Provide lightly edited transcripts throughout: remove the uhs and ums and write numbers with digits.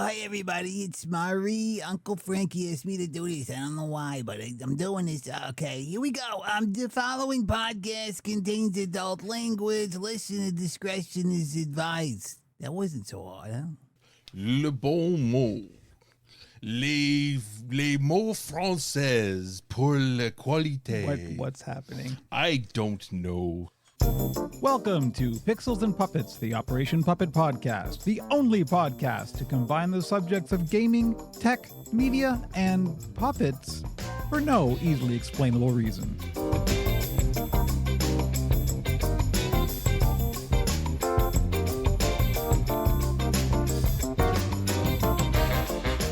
hi everybody, it's Marie. Uncle Frankie asked me to do this. I don't know why, but I'm doing this. Okay, here we go. The following podcast contains adult language. Listener discretion is advised. That wasn't so hard, huh? Le bon mot. Les mots français pour la qualité. What's happening? I don't know. Welcome to Pixels and Puppets, the Operation Puppet podcast, the only podcast to combine the subjects of gaming, tech, media, and puppets for no easily explainable reason.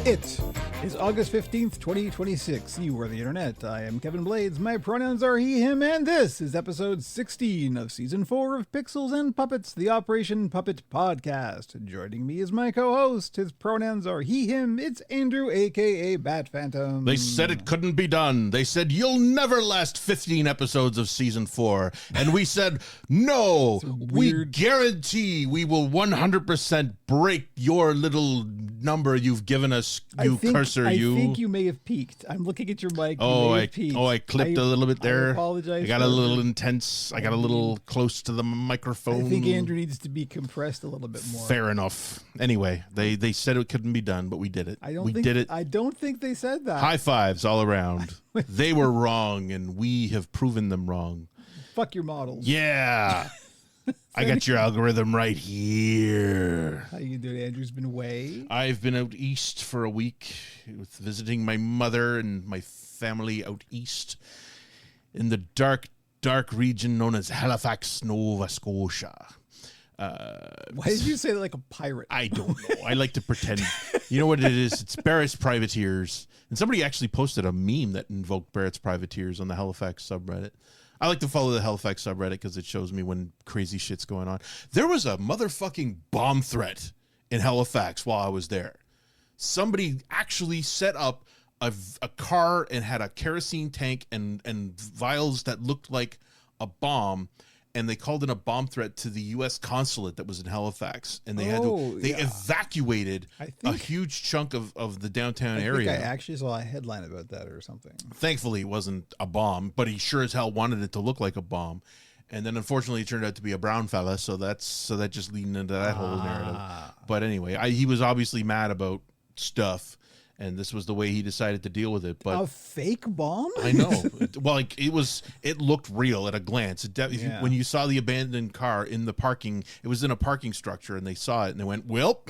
It is August 15th, 2026. You are the internet. I am Kevin Blades. My pronouns are he, him, and this is episode 16 of season 4 of Pixels and Puppets, the Operation Puppet podcast. Joining me is my co-host. His pronouns are he, him. It's Andrew, aka Bat Phantom. They said it couldn't be done. They said you'll never last 15 episodes of season 4. And we said, no, we guarantee we will 100% break your little number you've given us, you cursor. I think you may have peaked. I'm looking at your mic. I clipped a little bit there. I apologize. I got a little intense. I got a little close to the microphone. I think Andrew needs to be compressed a little bit more. Fair enough. Anyway, they said it couldn't be done, but we did it. Did it. I don't think they said that. High fives all around. They were wrong, and we have proven them wrong. Fuck your models. Yeah. I got your algorithm right here. How you doing? Andrew's been away. I've been out east for a week with visiting my mother and my family out east in the dark region known as Halifax, Nova Scotia. Why did you say that like a pirate? I don't know. I like to pretend. You know what it is? It's Barrett's Privateers. And somebody actually posted a meme that invoked Barrett's Privateers on the Halifax subreddit. I like to follow the Halifax subreddit because it shows me when crazy shit's going on. There was a motherfucking bomb threat in Halifax while I was there. Somebody actually set up a car and had a kerosene tank and vials that looked like a bomb, and they called in a bomb threat to the U.S. consulate that was in Halifax, and they evacuated a huge chunk of the downtown area. I actually saw a headline about that or something. Thankfully, it wasn't a bomb, but he sure as hell wanted it to look like a bomb. And then, unfortunately, it turned out to be a brown fella, so that just leading into that whole narrative. But anyway, he was obviously mad about stuff. And this was the way he decided to deal with it. But a fake bomb? I know. It looked real at a glance. When you saw the abandoned car in the parking, it was in a parking structure, and they saw it, and they went, well,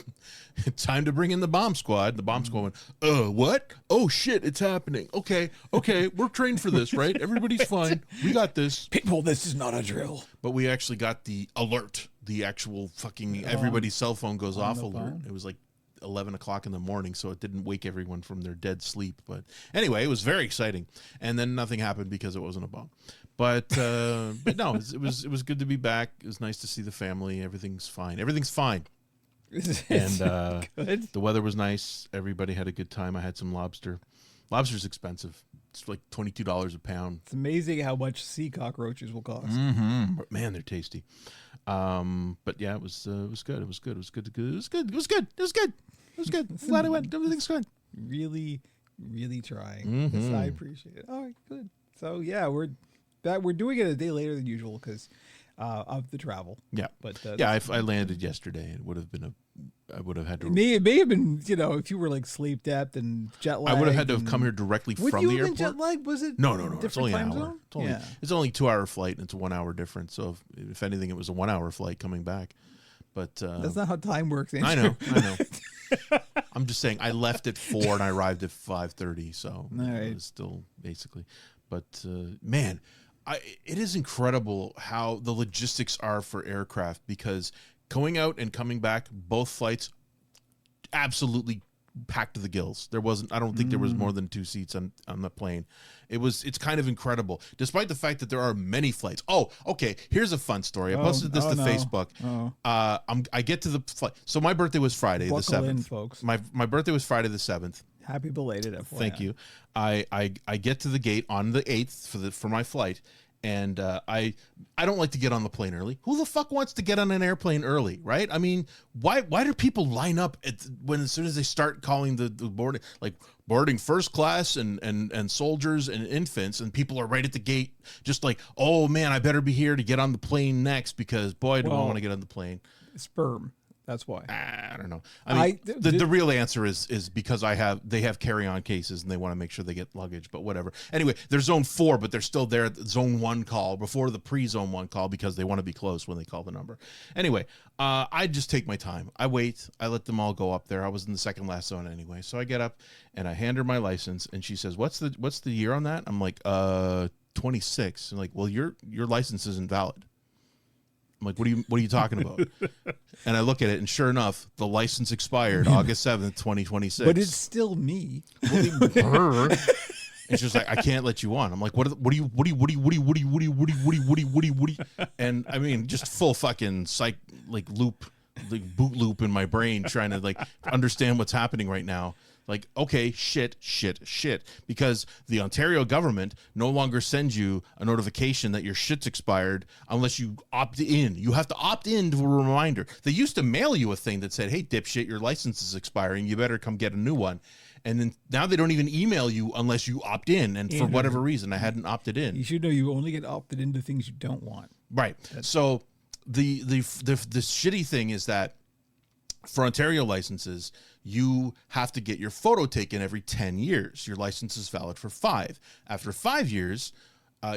it's time to bring in the bomb squad. The bomb squad went, what? Oh, shit, it's happening. Okay, we're trained for this, right? Everybody's fine. We got this. People, this is not a drill. But we actually got the alert, the actual fucking everybody's cell phone goes off alert. It was like 11 o'clock in the morning, so it didn't wake everyone from their dead sleep. But anyway, it was very exciting, and then nothing happened because it wasn't a bomb. But no, it was good to be back. It was nice to see the family. Everything's fine. And the weather was nice. Everybody had a good time. I had some lobster. Lobster's expensive. It's like $22 a pound. It's amazing how much sea cockroaches will cost. Mm-hmm. But man, they're tasty. But yeah, it was good. It was good. Glad I went. Everything's good. Really, really trying. Mm-hmm. I appreciate it. All right, good. So yeah, we're doing it a day later than usual because of the travel. Yeah, but I landed yesterday. It would have been I would have had to. It may have been, if you were like sleep deprived and jet lagged. I would have had to have come here directly from the airport. Would you have been jet lagged? Was it? No. It's only an hour. Zone? It's only 2 hour flight, and it's a 1 hour difference. So if anything, it was a 1 hour flight coming back. But that's not how time works. Andrew. I know. I'm just saying I left at 4 and I arrived at 5:30. So it was still basically. But man, it is incredible how the logistics are for aircraft, because going out and coming back, both flights absolutely packed to the gills. I don't think there was more than 2 seats on the plane. It's kind of incredible, despite the fact that there are many flights. Oh, okay. Here's a fun story. I posted this to Facebook. I get to the flight. So my birthday was Friday the 7th. Buckle in, folks. My birthday was Friday the 7th. Happy belated, FYI. Thank you. I get to the gate on the 8th for my flight, And I don't like to get on the plane early. Who the fuck wants to get on an airplane early, right? I mean, why do people line up as soon as they start calling the boarding, like boarding first class and soldiers and infants, and people are right at the gate, just like, oh man, I better be here to get on the plane next because boy, do I want to get on the plane. Sperm. That's why. I don't know. I mean, the real answer is because they have carry-on cases and they want to make sure they get luggage, but whatever. Anyway, they're zone 4, but they're still there at the zone 1 call before the pre-zone 1 call because they want to be close when they call the number. Anyway, I just take my time. I wait. I let them all go up there. I was in the second last zone anyway. So I get up and I hand her my license and she says, what's the year on that? I'm like, 26. I'm like, well, your license isn't valid. I'm like, what are you talking about? And I look at it, and sure enough, the license expired August 7th, 2026. But it's still me. And she's like, I can't let you on. I'm like, what do you? And I mean, just full fucking boot loop in my brain, trying to like understand what's happening right now. Like, okay, shit, because the Ontario government no longer sends you a notification that your shit's expired unless you opt in. You have to opt in to a reminder. They used to mail you a thing that said, hey, dipshit, your license is expiring. You better come get a new one. And then now they don't even email you unless you opt in. And for whatever reason, I hadn't opted in. You should know you only get opted into things you don't want. Right. So the shitty thing is that for Ontario licenses, you have to get your photo taken every 10 years. Your license is valid for 5. After 5 years,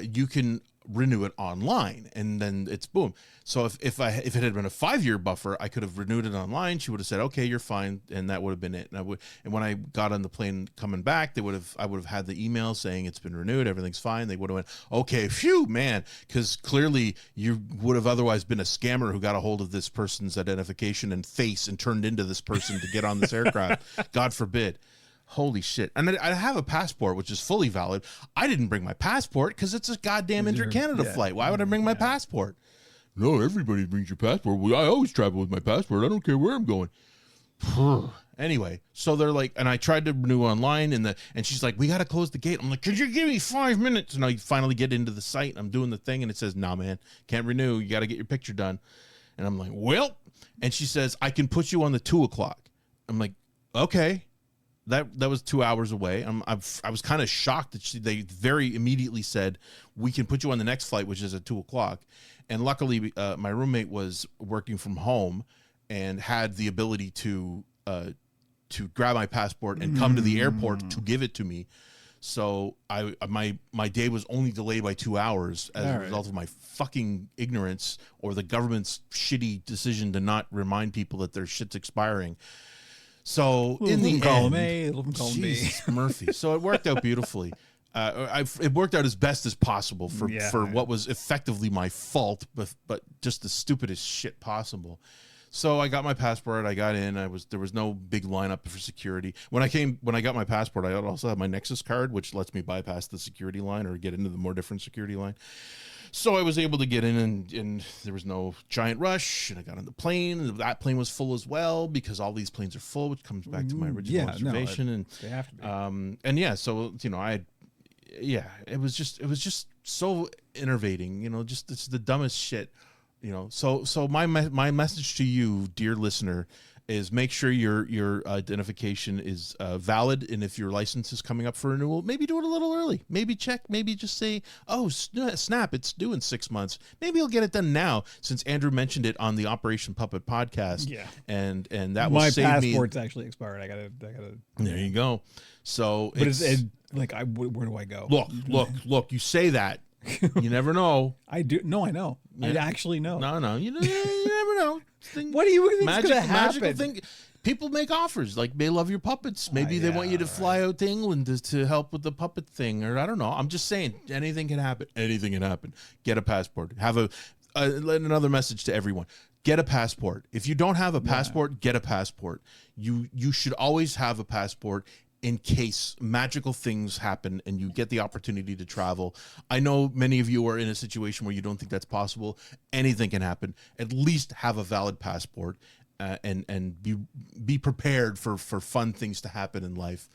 you can renew it online, and then it's boom. So if it had been a 5-year buffer, I could have renewed it online. She would have said, okay, you're fine, and that would have been it. And when I got on the plane coming back, I would have had the email saying it's been renewed, everything's fine. They would have went, okay, phew, man, because clearly you would have otherwise been a scammer who got a hold of this person's identification and face and turned into this person to get on this aircraft. God forbid. Holy shit. And I have a passport, which is fully valid. I didn't bring my passport because it's a goddamn Inter-Canada flight. Why would I bring my passport? No, everybody brings your passport. Well, I always travel with my passport. I don't care where I'm going. Anyway, so they're like, and I tried to renew online, and she's like, we got to close the gate. I'm like, could you give me 5 minutes? And I finally get into the site. I'm doing the thing, and it says, nah, man, can't renew. You got to get your picture done. And I'm like, well, and she says, I can put you on the 2 o'clock. I'm like, okay. That was 2 hours away. I was kind of shocked that they very immediately said, we can put you on the next flight, which is at 2 o'clock. And luckily, my roommate was working from home and had the ability to grab my passport and come to the airport to give it to me. So my day was only delayed by 2 hours as a result of my fucking ignorance or the government's shitty decision to not remind people that their shit's expiring. So in the end, Jesus, Murphy. So it worked out beautifully. It worked out as best as possible for what was effectively my fault, but just the stupidest shit possible. So I got my passport. I got in. There was no big lineup for security. When I got my passport, I also had my Nexus card, which lets me bypass the security line or get into the more different security line. So I was able to get in, and there was no giant rush, and I got on the plane, and that plane was full as well, because all these planes are full, which comes back to my original observation. They have to be. And yeah, so, it was just so enervating, just it's the dumbest shit, so my message to you, dear listener, is make sure your identification is valid, and if your license is coming up for renewal, maybe do it a little early. Maybe check. Maybe just say, "Oh, snap! It's due in 6 months." Maybe you'll get it done now, since Andrew mentioned it on the Operation Puppet podcast. Yeah, and that will save me. My passport's actually expired. I gotta. There you go. So, but where do I go? Look! You say that. You never know. I do. No, I know. Yeah. I actually know. No. You never know. What do you think is going to happen? Magical thing. People make offers, like they love your puppets. Maybe they want you to fly out to England to help with the puppet thing, or I don't know. I'm just saying, anything can happen. Anything can happen. Get a passport. Have another message to everyone. Get a passport. If you don't have a passport, get a passport. You should always have a passport in case magical things happen and you get the opportunity to travel. I know many of you are in a situation where you don't think that's possible. Anything can happen. At least have a valid passport, and be prepared for fun things to happen in life.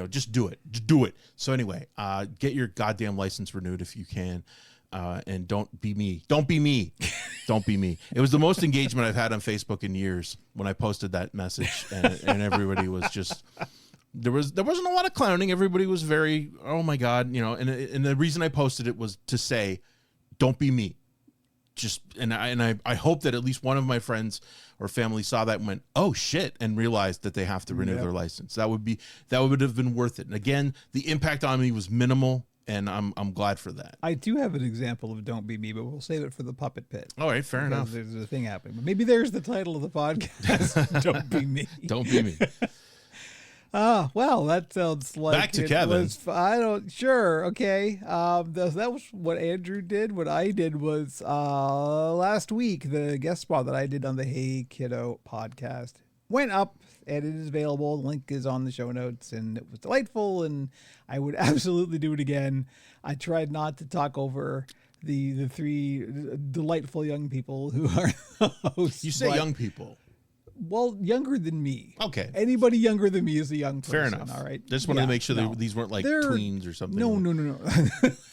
Just do it. So anyway, get your goddamn license renewed if you can. and don't be me. Don't be me. Don't be me. It was the most engagement I've had on Facebook in years when I posted that message, and everybody was just. There wasn't a lot of clowning. Everybody was very, oh my God, and the reason I posted it was to say, don't be me. Just and I hope that at least one of my friends or family saw that and went, oh shit, and realized that they have to renew their license. That would have been worth it. And again, the impact on me was minimal, and I'm glad for that. I do have an example of "Don't Be Me," but we'll save it for the puppet pit. All right, fair enough. There's a thing happening, but maybe there's the title of the podcast. Don't be me. Don't be me. Well, that sounds like Back to Kevin. Sure, okay. That was what Andrew did. What I did was last week, the guest spot that I did on the Hey Kiddo podcast went up, and it is available. The link is on the show notes, and it was delightful, and I would absolutely do it again. I tried not to talk over the three delightful young people who are the hosts. You say young people. Well, younger than me. Okay. Anybody younger than me is a young person. Fair enough. All right. Just wanted to make sure that these weren't like tweens or something. No.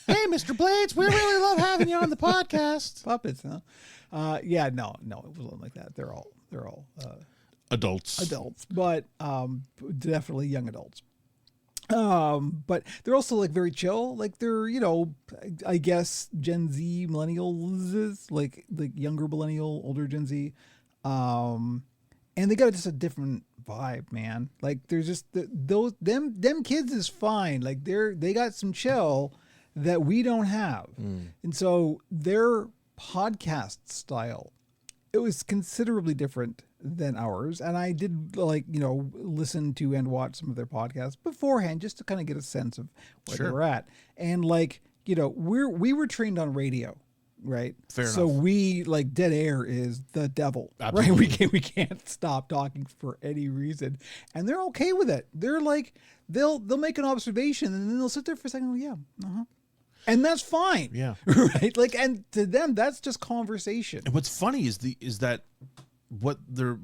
Hey, Mr. Blades, we really love having you on the podcast. Puppets, huh? No, it wasn't like that. They're all Adults, but definitely young adults. But they're also like very chill. Like they're, I guess Gen Z millennials, like younger millennial, older Gen Z. And they got just a different vibe, man. Like there's just them kids is fine. Like they got some chill that we don't have. And so their podcast style, it was considerably different than ours. And I did listen to and watch some of their podcasts beforehand just to kind of get a sense of where they were at. And we were trained on radio. Right. Fair enough. So we dead air is the devil. Absolutely. Right. We can't stop talking for any reason. And they're okay with it. They're like, they'll make an observation and then they'll sit there for a second. Yeah. Uh-huh. And that's fine. Yeah. Right. And to them, that's just conversation. And what's funny is that what their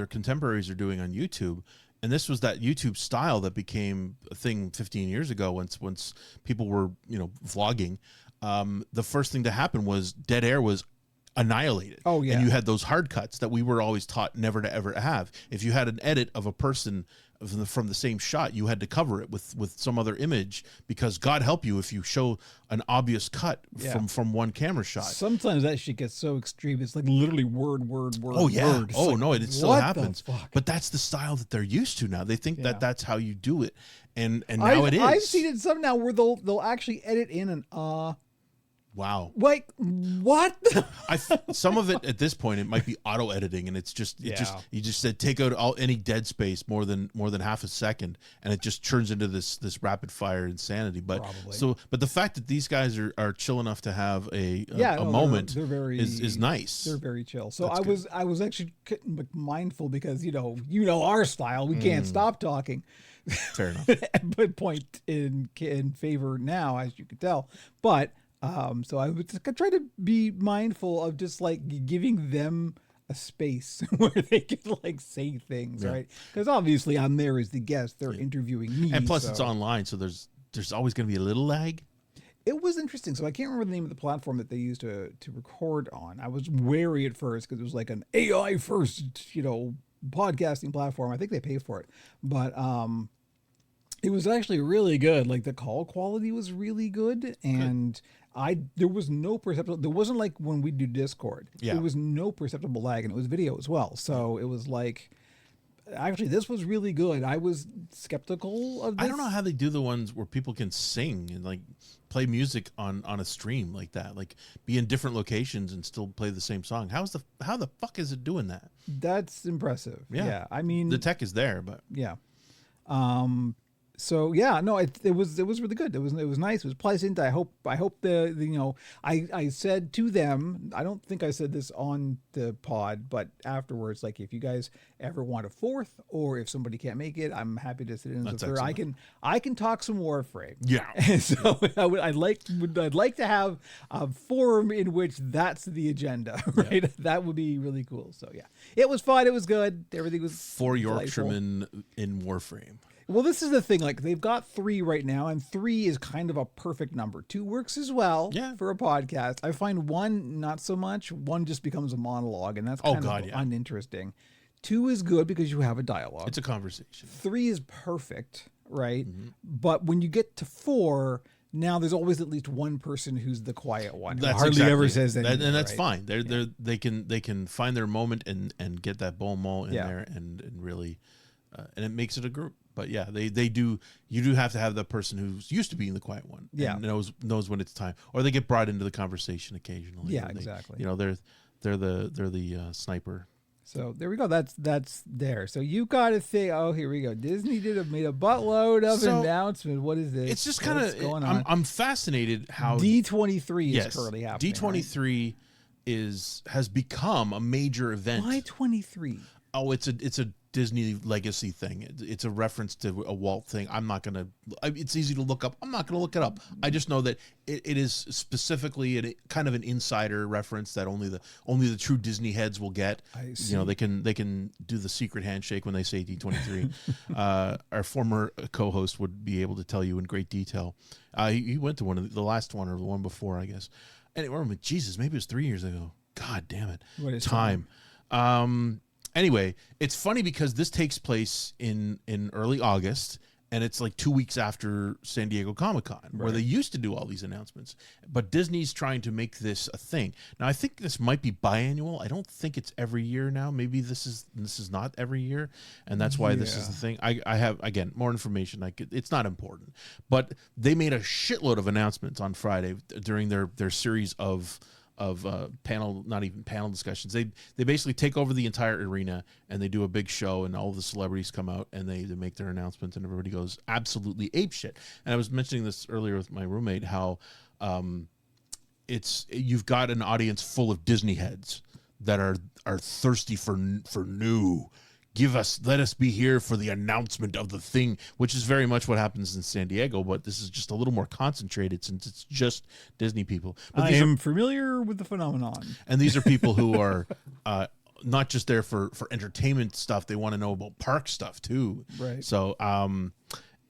contemporaries are doing on YouTube. And this was that YouTube style that became a thing 15 years ago once people were, vlogging. The first thing to happen was dead air was annihilated. Oh, yeah. And you had those hard cuts that we were always taught never to ever have. If you had an edit of a person from the same shot, you had to cover it with some other image, because God help you if you show an obvious cut from one camera shot. Sometimes that shit gets so extreme. It's like literally word. Oh, yeah. Word. Oh, like, no, it still happens. Fuck? But that's the style that they're used to now. They think that that's how you do it. And now it is. I've seen it some now where they'll actually edit in an Wow. Like, what? Some of it at this point, it might be auto editing, and you just said take out any dead space more than half a second, and it just turns into this rapid fire insanity. But the fact that these guys are chill enough to have a moment they're very, is nice. They're very chill. So I was actually mindful because our style, we can't stop talking. Fair enough. But point in favor now, as you can tell. But so I would try to be mindful of just giving them a space where they can say things, right? Because obviously I'm there as the guest; they're interviewing me, and plus it's online, so there's always going to be a little lag. It was interesting. So I can't remember the name of the platform that they used to record on. I was wary at first because it was like an AI first, podcasting platform. I think they pay for it, but it was actually really good. Like the call quality was really good, and there was no perceptible. There wasn't like when we do Discord. Yeah. There was no perceptible lag, and it was video as well. So it was like, actually, this was really good. I was skeptical of this. I don't know how they do the ones where people can sing and play music on a stream like that, be in different locations and still play the same song. How the fuck is it doing that? That's impressive. Yeah. I mean, the tech is there, but yeah. So yeah, no, it was really good. It was nice. It was pleasant. I hope I said to them, I don't think I said this on the pod, but afterwards, if you guys ever want a fourth, or if somebody can't make it, I'm happy to sit in as a third. I can talk some Warframe. Yeah. And so I'd like to have a forum in which that's the agenda, right? Yeah. That would be really cool. So yeah, it was fun. It was good. Everything was for Yorkshiremen in Warframe. Well, this is the thing. Like, they've got 3 right now, and 3 is kind of a perfect number. 2 works as well for a podcast. I find 1 not so much. 1 just becomes a monologue, and that's kind of uninteresting. 2 is good because you have a dialogue. It's a conversation. 3 is perfect, right? Mm-hmm. But when you get to 4, now there's always at least one person who's the quiet one. That's hardly ever says anything, and that's fine. They can find their moment and get that bon mot in there and really, and it makes it a group. But yeah, they do. You do have to have that person who's used to being the quiet one. And knows when it's time, or they get brought into the conversation occasionally. Yeah, exactly. They're the sniper. So there we go. That's there. So you got to say, oh, here we go. Disney made a buttload of announcements. What is this? It's just kind of going on. I'm fascinated how D23 is currently happening. D23 has become a major event. Why 23? Oh, it's a Disney legacy thing. It's a reference to a Walt thing. I'm not gonna. It's easy to look up. I'm not gonna look it up. I just know that it is specifically kind of an insider reference that only the true Disney heads will get. I see. You know, they can do the secret handshake when they say D23. Our former co-host would be able to tell you in great detail. He went to one of the last one or the one before, I guess. And Jesus, maybe it was 3 years ago. God damn it! What is time? Anyway, it's funny because this takes place in early August, and it's like 2 weeks after San Diego Comic-Con, where they used to do all these announcements. But Disney's trying to make this a thing. Now, I think this might be biannual. I don't think it's every year now. Maybe this is not every year, and that's why this is the thing. I have, again, more information. It's not important. But they made a shitload of announcements on Friday during their series of panel, not even panel discussions. They basically take over the entire arena and they do a big show, and all the celebrities come out and they make their announcements, and everybody goes absolutely apeshit. And I was mentioning this earlier with my roommate, how you've got an audience full of Disney heads that are thirsty for new. Let us be here for the announcement of the thing, which is very much what happens in San Diego, but this is just a little more concentrated since it's just Disney people. But I am familiar with the phenomenon. And these are people who are not just there for entertainment stuff. They want to know about park stuff too. Right. So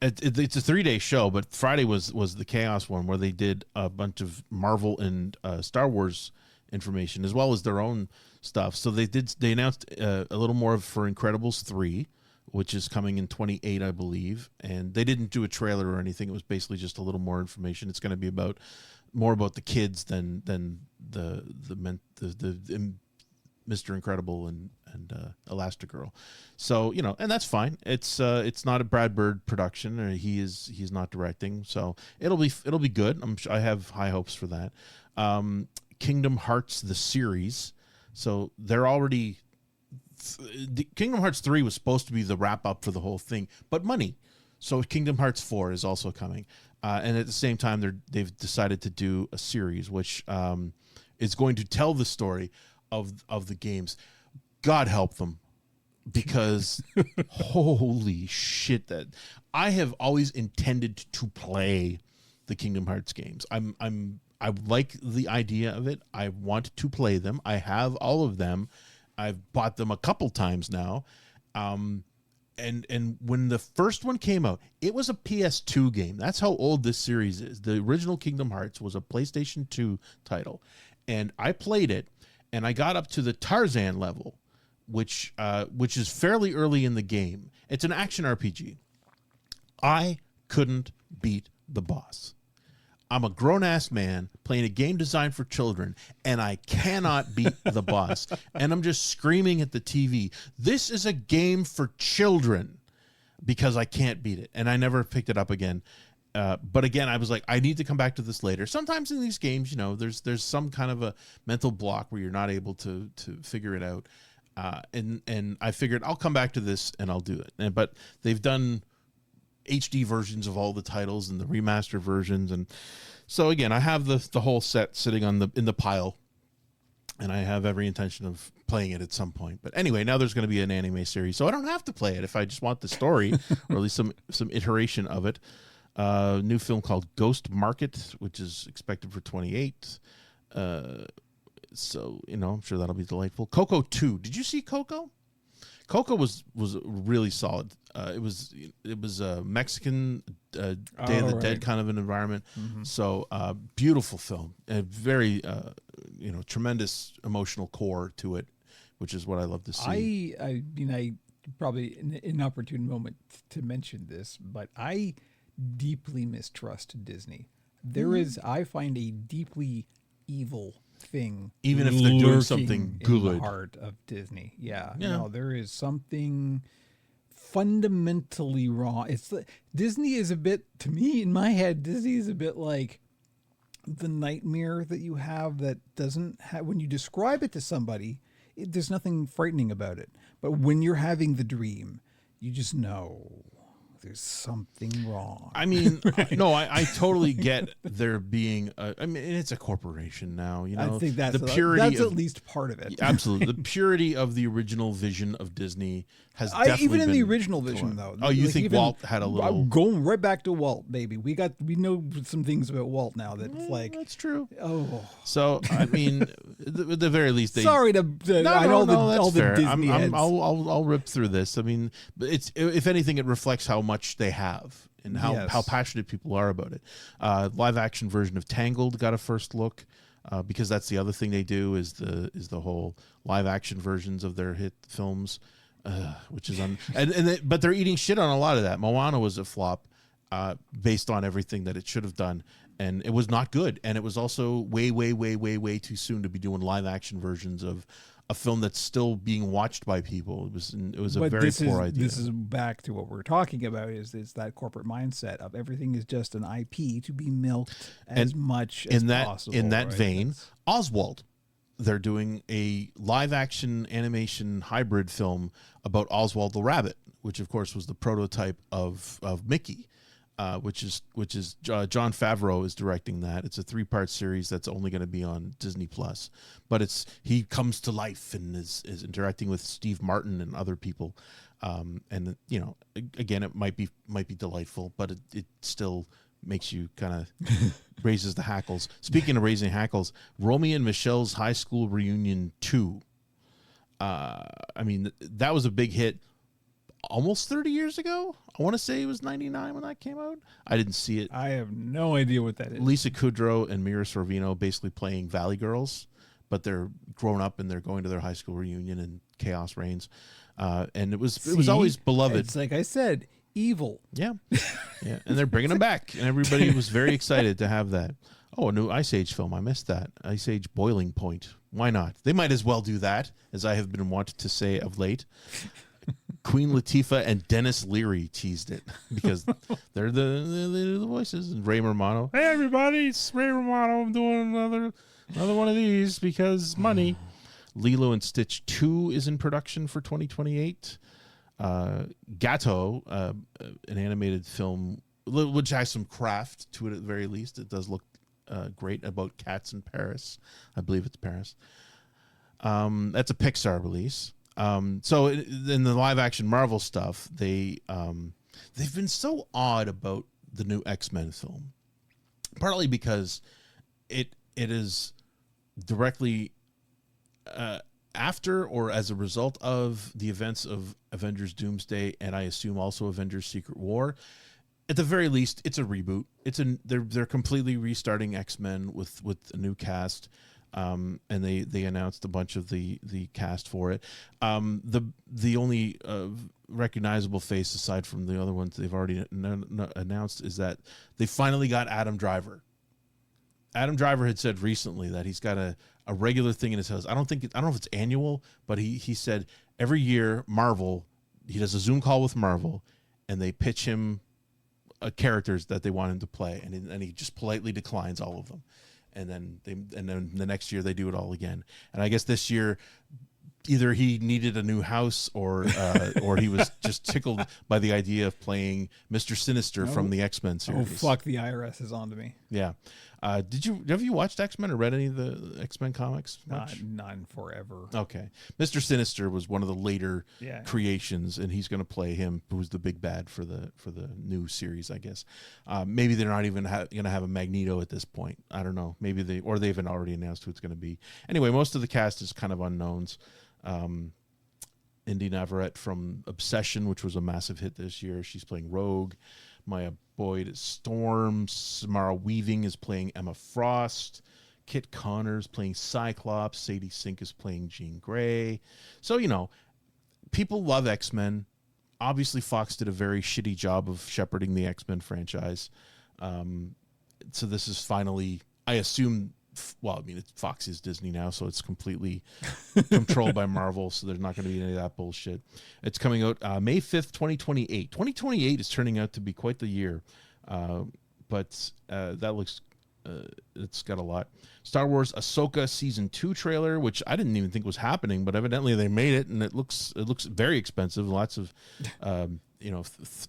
it's a 3-day show, but Friday was the Chaos one, where they did a bunch of Marvel and Star Wars information as well as their own stuff. So they announced a little more for Incredibles 3, which is coming in 28, I believe, and they didn't do a trailer or anything. It was basically just a little more information. It's going to be more about the kids than the Mr. Incredible and Elastigirl. So, and that's fine. It's not a Brad Bird production, or he's not directing. So it'll be good. I have high hopes for that. Kingdom Hearts the series. So they're already. Kingdom Hearts 3 was supposed to be the wrap up for the whole thing, but money. So Kingdom Hearts 4 is also coming, and at the same time they've decided to do a series which is going to tell the story of the games. God help them, because holy shit, that I have always intended to play the Kingdom Hearts games. I like the idea of it. I want to play them. I have all of them. I've bought them a couple times now. And when the first one came out, it was a PS2 game. That's how old this series is. The original Kingdom Hearts was a PlayStation 2 title. And I played it, and I got up to the Tarzan level, which is fairly early in the game. It's an action RPG. I couldn't beat the boss. I'm a grown-ass man playing a game designed for children, and I cannot beat the boss. And I'm just screaming at the TV, this is a game for children, because I can't beat it. And I never picked it up again. But again, I was like, I need to come back to this later. Sometimes in these games, there's some kind of a mental block where you're not able to figure it out. And I figured I'll come back to this and I'll do it. But they've done HD versions of all the titles and the remastered versions, and so again, I have the whole set sitting in the pile, and I have every intention of playing it at some point. But anyway, now there's going to be an anime series, so I don't have to play it if I just want the story or at least some iteration of it. New film called Ghost Market, which is expected for 28. So I'm sure that'll be delightful. Coco 2. Did you see Coco? Coco was really solid. It was a Mexican Day of the Dead kind of an environment. So beautiful film, and very tremendous emotional core to it, which is what I love to see. I mean, I probably an inopportune moment to mention this, but I deeply mistrust Disney. There is, I find, a deeply evil thing, Even if they're doing lurking something in the good. heart of Disney. Yeah, Yeah. no, there is something fundamentally wrong. It's Disney is a bit, to me, in my head, Disney is a bit like the nightmare that you have that doesn't have, when you describe it to somebody, there's nothing frightening about it. But when you're having the dream, you just know there's something wrong. I mean, no, I totally get there being. I mean, it's a corporation now. You know, I think that's the purity. That's of, at least part of it. Absolutely, the purity of the original vision of Disney has definitely Even in been the original vision, though. Oh, you like, think even, Walt had a little? I'm going right back to Walt, baby. We know some things about Walt now that's like. That's true. Oh, So I mean, at the very least, they. sorry to I know that's all the fair. Disney heads. I'll rip through this. I mean, it's if anything, it reflects how much they have and how passionate people are about it. Live action version of Tangled got a first look. Because that's the other thing they do is the whole live action versions of their hit films, which is but they're eating shit on a lot of that. Moana was a flop, based on everything that it should have done, and it was not good. And it was also way too soon to be doing live action versions of a film that's still being watched by people. It was a very poor idea. This is back to what we're talking about is that corporate mindset of everything is just an IP to be milked as much as possible. In that right? vein, Oswald, they're doing a live action animation hybrid film about Oswald the Rabbit, which of course was the prototype of Mickey. Which is Jon Favreau is directing that. It's a 3-part series that's only going to be on Disney Plus, but he comes to life and is interacting with Steve Martin and other people, and again it might be delightful, but it still makes you kind of raises the hackles. Speaking of raising hackles, Romy and Michelle's High School Reunion 2. I mean that was a big hit. Almost 30 years ago. I want to say it was 99 when that came out. I didn't see it. I have no idea what that is. Lisa Kudrow and Mira Sorvino basically playing Valley Girls, but they're grown up and they're going to their high school reunion and chaos reigns. And it was always beloved. It's like I said, evil. Yeah. Yeah. And they're bringing them back. And everybody was very excited to have that. Oh, a new Ice Age film. I missed that. Ice Age Boiling Point. Why not? They might as well do that, as I have been wanted to say of late. Queen Latifah and Dennis Leary teased it because they're the voices. And Ray Romano. Hey, everybody, it's Ray Romano. I'm doing another one of these because money. Lilo and Stitch 2 is in production for 2028. Gato, an animated film, which has some craft to it at the very least. It does look great, about cats in Paris. I believe it's Paris. That's a Pixar release. So in the live action Marvel stuff, they've been so odd about the new X-Men film, partly because it is directly after or as a result of the events of Avengers Doomsday, and I assume also Avengers Secret War. At the very least, it's a reboot. They're completely restarting X-Men with a new cast. And they announced a bunch of the cast for it. The only recognizable face aside from the other ones they've already announced is that they finally got Adam Driver. Adam Driver had said recently that he's got a regular thing in his house. I don't know if it's annual, but he said every year he does a Zoom call with Marvel, and they pitch him characters that they want him to play, and he just politely declines all of them. And then the next year they do it all again. And I guess this year, either he needed a new house or he was just tickled by the idea of playing Mr. Sinister from the X-Men series. Oh fuck, the IRS is on to me. Yeah. Have you watched X-Men or read any of the X-Men comics? None forever. Okay. Mr. Sinister was one of the later creations, and he's going to play him, who's the big bad for the new series, I guess. Maybe they're not even going to have a Magneto at this point. I don't know. Maybe they haven't already announced who it's going to be. Anyway, most of the cast is kind of unknowns. Indy Navarrete from Obsession, which was a massive hit this year. She's playing Rogue. Maya Boyd is Storm. Samara Weaving is playing Emma Frost. Kit Connors playing Cyclops. Sadie Sink is playing Jean Grey. So, people love X-Men. Obviously, Fox did a very shitty job of shepherding the X-Men franchise. So this is finally, I assume, Fox is Disney now, so it's completely controlled by Marvel, so there's not going to be any of that bullshit. It's coming out May 5th, 2028. 2028 is turning out to be quite the year, but that looks, it's got a lot. Star Wars Ahsoka Season 2 trailer, which I didn't even think was happening, but evidently they made it, and it looks very expensive. Lots of,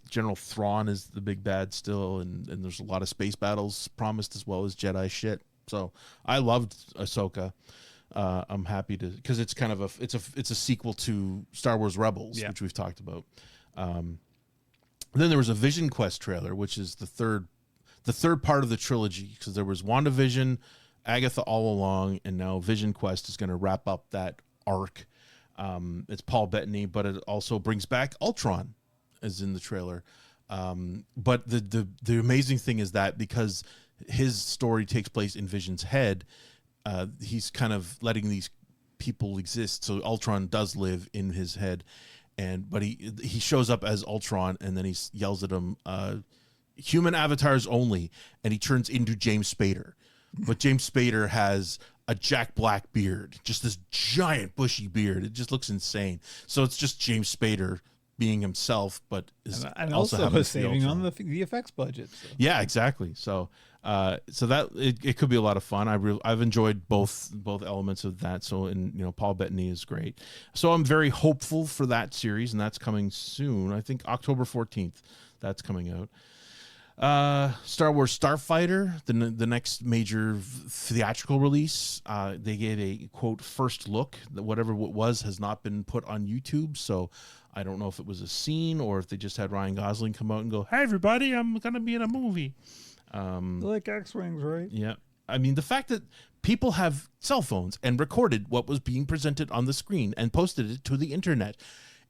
General Thrawn is the big bad still, and there's a lot of space battles promised as well as Jedi shit. So I loved Ahsoka. I'm happy to, because it's kind of it's a sequel to Star Wars Rebels, which we've talked about. Then there was a Vision Quest trailer, which is the third part of the trilogy, because there was WandaVision, Agatha All Along, and now Vision Quest is going to wrap up that arc. It's Paul Bettany, but it also brings back Ultron, as in the trailer. But the amazing thing is that because his story takes place in Vision's head, he's kind of letting these people exist. So Ultron does live in his head, but he shows up as Ultron, and then he yells at him, "Human avatars only," and he turns into James Spader. But James Spader has a Jack Black beard, just this giant bushy beard. It just looks insane. So it's just James Spader being himself, but is and also also having saving on the effects budget. So. Yeah, exactly. So that it could be a lot of fun. I've enjoyed both elements of that. So, and Paul Bettany is great. So I'm very hopeful for that series, and that's coming soon. I think October 14th. That's coming out. Star Wars Starfighter, the next major theatrical release. They gave a quote first look. That whatever it was has not been put on YouTube, so I don't know if it was a scene or if they just had Ryan Gosling come out and go, "Hey everybody, I'm gonna be in a movie." Like X-Wings, right? Yeah. I mean, the fact that people have cell phones and recorded what was being presented on the screen and posted it to the internet.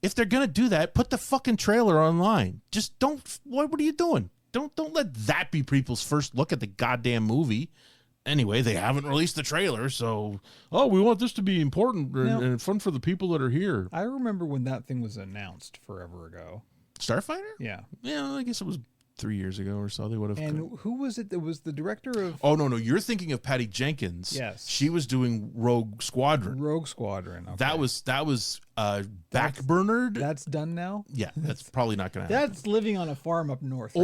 If they're gonna do that, put the fucking trailer online. Just don't. What are you doing? Don't let that be people's first look at the goddamn movie. Anyway, they haven't released the trailer, so we want this to be important and fun for the people that are here. I remember when that thing was announced forever ago. Starfighter? Yeah. Yeah, I guess it was 3 years ago or so. They would have. And who was it that was the director of? Oh no, you're thinking of Patty Jenkins. Yes, she was doing Rogue Squadron. Okay. That was backburnered. That's done now. Yeah, that's probably not going to happen. That's living on a farm up north.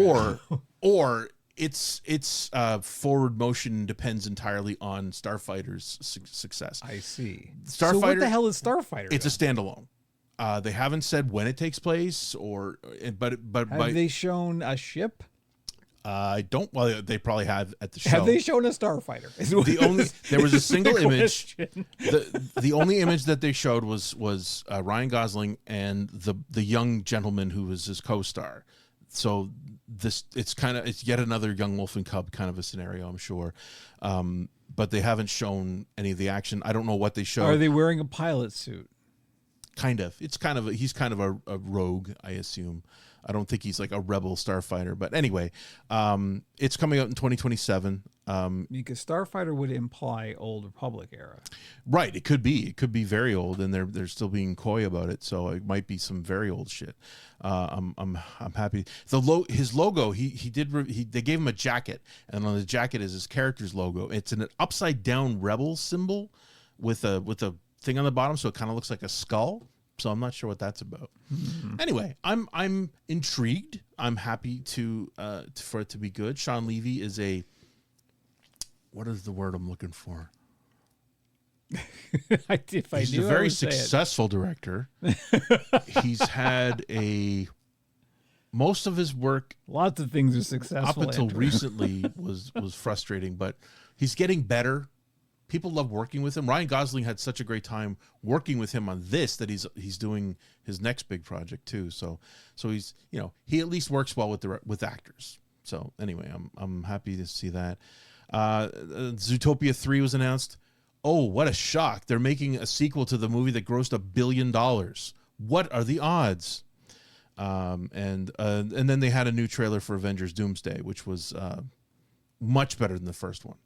Or its forward motion depends entirely on Starfighter's success. I see. Starfighter. So what the hell is Starfighter? It's a standalone. They haven't said when it takes place, but have they shown a ship? I don't. Well, they probably have at the show. Have they shown a starfighter? There was a single image. The only image that they showed was Ryan Gosling and the young gentleman who was his co-star. So it's yet another young wolf and cub kind of a scenario, I'm sure. But they haven't shown any of the action. I don't know what they showed. Are they wearing a pilot suit? Kind of. He's kind of a rogue, I assume. I don't think he's like a rebel starfighter, but anyway, it's coming out in 2027. Because Starfighter would imply Old Republic era, right? It could be very old, and they're still being coy about it, so it might be some very old shit. I'm happy. His logo, they gave him a jacket, and on the jacket is his character's logo. It's an upside down rebel symbol with a thing on the bottom, so it kind of looks like a skull. So I'm not sure what that's about. Mm-hmm. Anyway, I'm intrigued. I'm happy for it to be good. Sean Levy is what is the word I'm looking for? He's a very successful director. He's had most of his work. Lots of things are successful up until recently was frustrating, but he's getting better. People love working with him. Ryan Gosling had such a great time working with him on this that he's doing his next big project too. So he's he at least works well with actors. So anyway, I'm happy to see that. Zootopia 3 was announced. Oh, what a shock! They're making a sequel to the movie that grossed $1 billion. What are the odds? And then they had a new trailer for Avengers Doomsday, which was much better than the first one.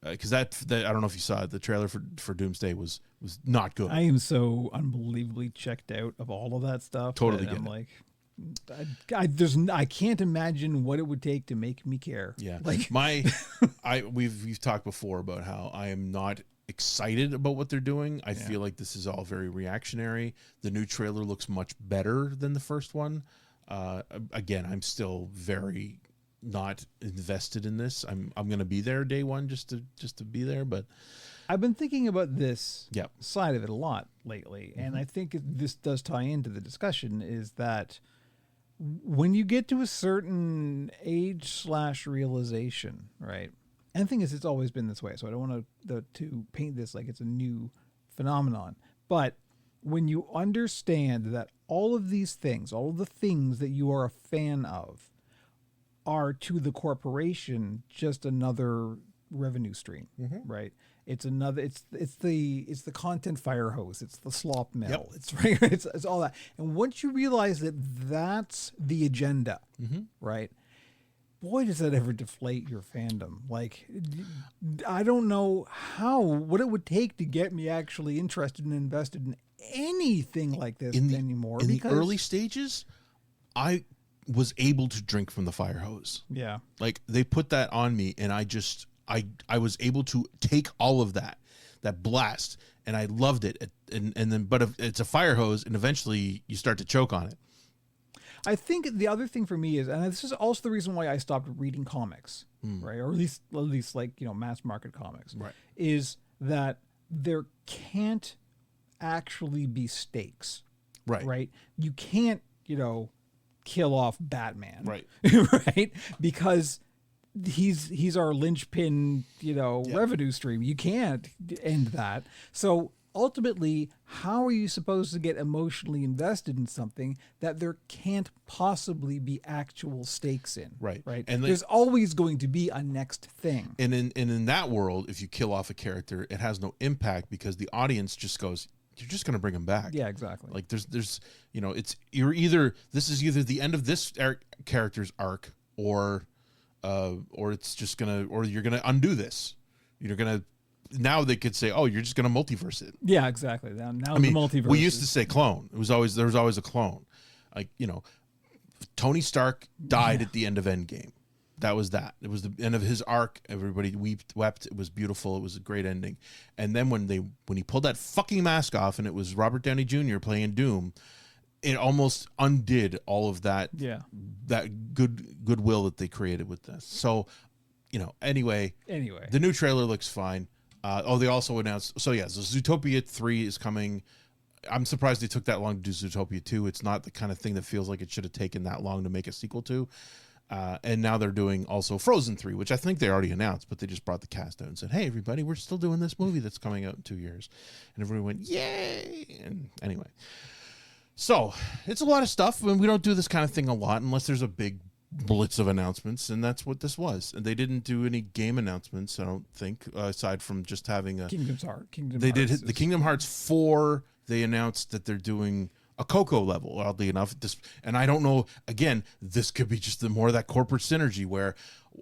Because that I don't know if you saw it. The trailer for Doomsday was not good. I am so unbelievably checked out of all of that stuff. Totally that I'm get like, I can't imagine what it would take to make me care. Yeah, like we've talked before about how I am not excited about what they're doing. I feel like this is all very reactionary. The new trailer looks much better than the first one. Again, I'm still very not invested in this. I'm going to be there day one just to be there, but I've been thinking about this Yep. side of it a lot lately, and I think this does tie into the discussion, is that when you get to a certain age/realization, right? And the thing is, it's always been this way, so I don't want to paint this like it's a new phenomenon. But when you understand that all of these things, all of the things that you are a fan of, are to the corporation just another revenue stream, right? It's another. It's the content fire hose. It's the slop mill. Yep. It's right. It's all that. And once you realize that that's the agenda, right? Boy, does that ever deflate your fandom. Like, I don't know what it would take to get me actually interested and invested in anything like this anymore. In the early stages, I was able to drink from the fire hose. Yeah. Like, they put that on me, and I was able to take all of that blast, and I loved it. But if it's a fire hose, and eventually you start to choke on it. I think the other thing for me is, and this is also the reason why I stopped reading comics, right? Or at least like, mass market comics, Right. is that there can't actually be stakes, Right. right? You can't, kill off Batman, Right. right? Because he's our linchpin, revenue stream. You can't end that. So ultimately, how are you supposed to get emotionally invested in something that there can't possibly be actual stakes in? Right. Right. And there's always going to be a next thing. And in that world, if you kill off a character, it has no impact because the audience just goes, you're just going to bring him back. Yeah, exactly. Like this is either the end of this character's arc, or it's just or you're gonna undo this. You're gonna, now they could say, oh, you're just gonna multiverse it. Yeah, exactly. Now I mean, the multiverse. we used to say clone. There was always a clone. Like, Tony Stark died at the end of Endgame. That was that. It was the end of his arc. Everybody wept. It was beautiful. It was a great ending. And then when he pulled that fucking mask off and it was Robert Downey Jr. playing Doom, it almost undid all of that. Yeah. That goodwill that they created with this. So, anyway, the new trailer looks fine. They also announced. So yeah, so Zootopia 3 is coming. I'm surprised they took that long to do Zootopia 2. It's not the kind of thing that feels like it should have taken that long to make a sequel to. And now they're doing also Frozen 3, which I think they already announced, but they just brought the cast out and said, hey, everybody, we're still doing this movie that's coming out in 2 years. And everyone went, yay! And anyway. So, it's a lot of stuff, and we don't do this kind of thing a lot unless there's a big blitz of announcements, and that's what this was. And they didn't do any game announcements, I don't think, aside from just having a... Kingdom Hearts. They did the Kingdom Hearts 4. They announced that they're doing a Coco level, oddly enough. And I don't know, again, this could be just more of that corporate synergy where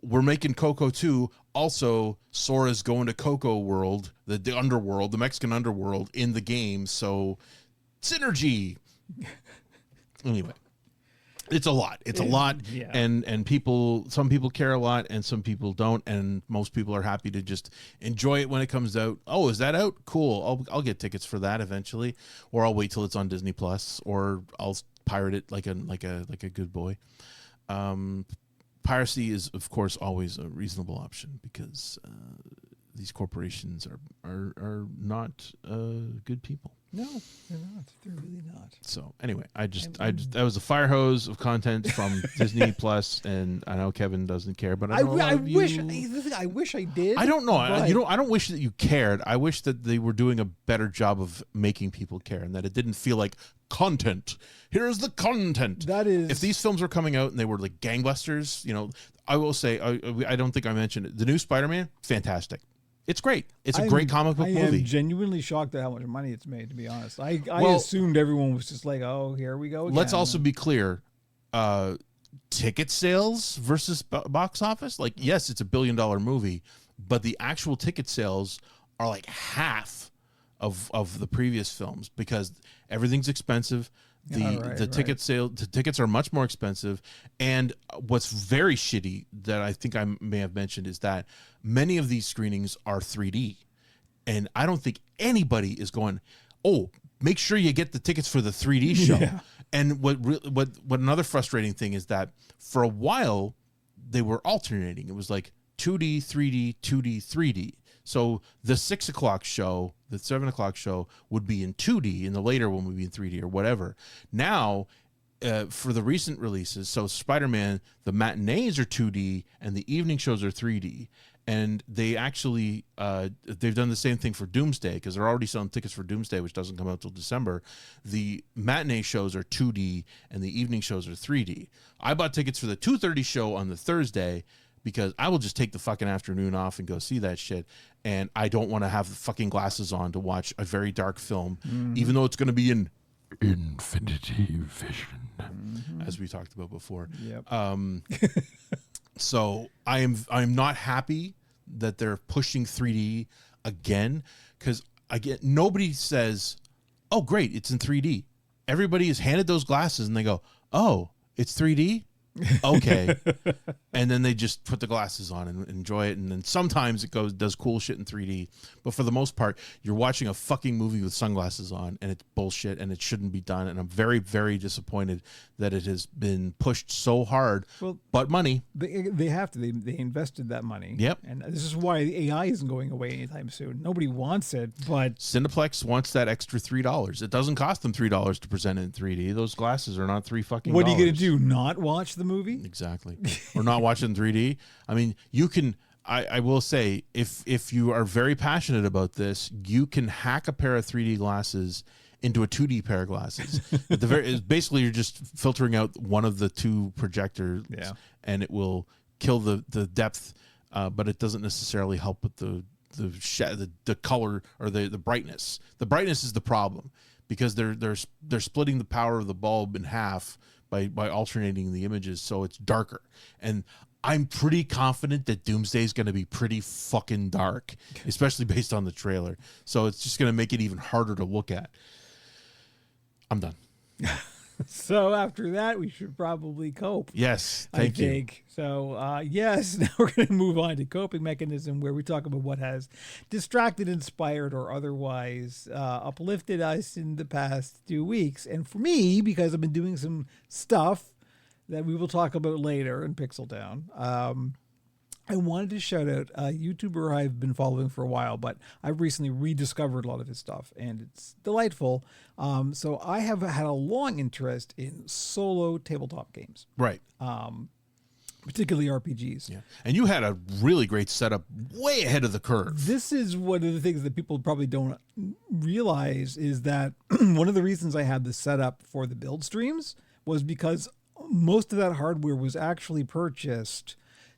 we're making Coco 2. Also, Sora's going to Coco world, the underworld, the Mexican underworld in the game. So, synergy. Anyway, it's a lot. It's a lot. Yeah. And some people care a lot and some people don't. And most people are happy to just enjoy it when it comes out. Oh, is that out? Cool. I'll get tickets for that eventually, or I'll wait till it's on Disney Plus, or I'll pirate it like a good boy. Piracy is, of course, always a reasonable option because these corporations are not good people. No, they're not. They're really not. So anyway, that was a fire hose of content from Disney Plus, and I know Kevin doesn't care, but I wish I did. I don't know. But... I don't wish that you cared. I wish that they were doing a better job of making people care, and that it didn't feel like content. Here's the content. That is, if these films were coming out and they were like gangbusters, I will say I don't think I mentioned it. The new Spider-Man, fantastic. It's great. It's a great comic book movie. I am genuinely shocked at how much money it's made, to be honest. I Well, assumed everyone was just like, oh, here we go again. Let's also be clear. Ticket sales versus box office. Like, yes, it's $1 billion movie, but the actual ticket sales are like half of the previous films because everything's expensive. The tickets are much more expensive. And what's very shitty that I think I may have mentioned is that many of these screenings are 3D. And I don't think anybody is going, oh, make sure you get the tickets for the 3D show. Yeah. And what another frustrating thing is that for a while they were alternating. It was like 2D, 3D, 2D, 3D. So the 6 o'clock show, the 7 o'clock show would be in 2D, and the later one would be in 3D or whatever. Now, for the recent releases, so Spider-Man, the matinees are 2D and the evening shows are 3D. And they actually, they've done the same thing for Doomsday because they're already selling tickets for Doomsday, which doesn't come out till December. The matinee shows are 2D and the evening shows are 3D. I bought tickets for the 2:30 show on the Thursday because I will just take the fucking afternoon off and go see that shit. And I don't want to have the fucking glasses on to watch a very dark film, even though it's going to be in infinity vision, as we talked about before. Yep. So I'm not happy that they're pushing 3D again because nobody says, oh, great, it's in 3D. Everybody is handed those glasses and they go, oh, it's 3D? Okay. And then they just put the glasses on and enjoy it. And then sometimes it does cool shit in 3D. But for the most part, you're watching a fucking movie with sunglasses on and it's bullshit and it shouldn't be done. And I'm very, very disappointed that it has been pushed so hard. Well, but money. They have to. They invested that money. Yep. And this is why the AI isn't going away anytime soon. Nobody wants it, but Cineplex wants that extra $3. It doesn't cost them $3 to present it in 3D. Those glasses are not $3 fucking. What are you going to do? Not watch the movie? Exactly. Or not watch it in 3D. I mean, you can. I will say, if you are very passionate about this, you can hack a pair of 3D glasses into a 2D pair of glasses. Basically, you're just filtering out one of the two projectors, and it will kill the depth, but it doesn't necessarily help with the color or the brightness. The brightness is the problem because they're splitting the power of the bulb in half by alternating the images, so it's darker. And I'm pretty confident that Doomsday is going to be pretty fucking dark, especially based on the trailer. So it's just going to make it even harder to look at. I'm done. So after that, we should probably cope. Yes, thank you. I think. So, yes, now we're going to move on to coping mechanism, where we talk about what has distracted, inspired, or otherwise uplifted us in the past 2 weeks. And for me, because I've been doing some stuff that we will talk about later in Pixel Town, I wanted to shout out a YouTuber I've been following for a while, but I've recently rediscovered a lot of his stuff, and it's delightful. So I have had a long interest in solo tabletop games. Right. Particularly RPGs. Yeah. And you had a really great setup way ahead of the curve. This is one of the things that people probably don't realize is that one of the reasons I had this setup for the build streams was because most of that hardware was actually purchased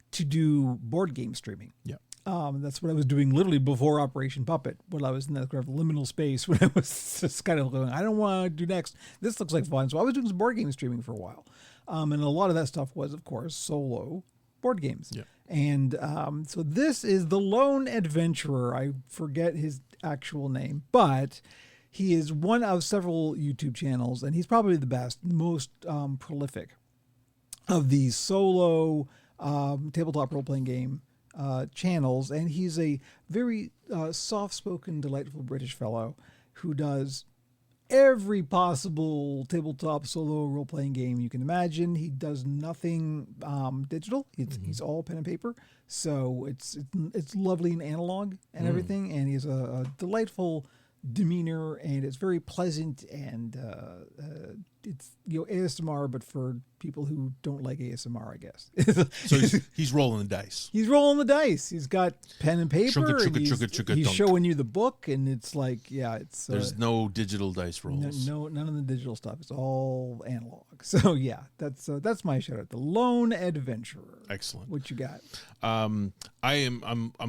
to do board game streaming. Yeah. That's what I was doing literally before Operation Puppet, when I was in that kind of liminal space when I was just kind of going, I don't want to do next. This looks like fun. So I was doing some board game streaming for a while. And a lot of that stuff was, of course, solo board games. Yeah. And so this is The Lone Adventurer. I forget his actual name, but he is one of several YouTube channels, and he's probably the best, most prolific of these solo tabletop role-playing game channels. And he's a very soft-spoken, delightful British fellow who does every possible tabletop solo role-playing game you can imagine. He does nothing digital. He's all pen and paper. So it's lovely and analog and everything. And he has a delightful demeanor, and it's very pleasant and it's ASMR, but for people who don't like ASMR, I guess. So he's rolling the dice. He's rolling the dice. He's got pen and paper. He's dunk. showing you the book, and it's like, it's there's no digital dice rolls. No, none of the digital stuff. It's all analog. So yeah, that's my shout out. The Lone Adventurer. Excellent. What you got? I'm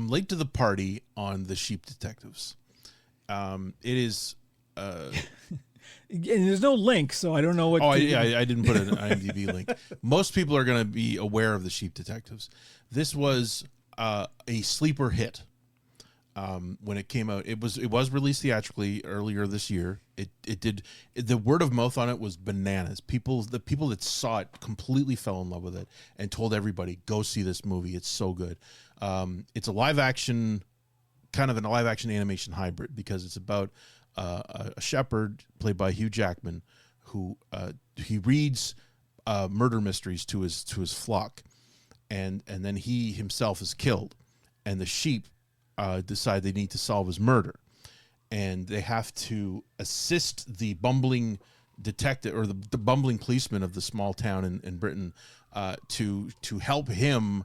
late to the party on the Sheep Detectives. It is. And there's no link, so I don't know what. I didn't put an IMDb link. Most people are going to be aware of the Sheep Detectives. This was a sleeper hit when it came out. It was released theatrically earlier this year. The word of mouth on it was bananas. The people that saw it completely fell in love with it and told everybody, go see this movie. It's so good. It's a live action, kind of a live action animation hybrid, because it's about a shepherd played by Hugh Jackman, who he reads murder mysteries to his flock, and then he himself is killed, and the sheep decide they need to solve his murder, and they have to assist the bumbling detective, or the bumbling policeman of the small town in Britain, to help him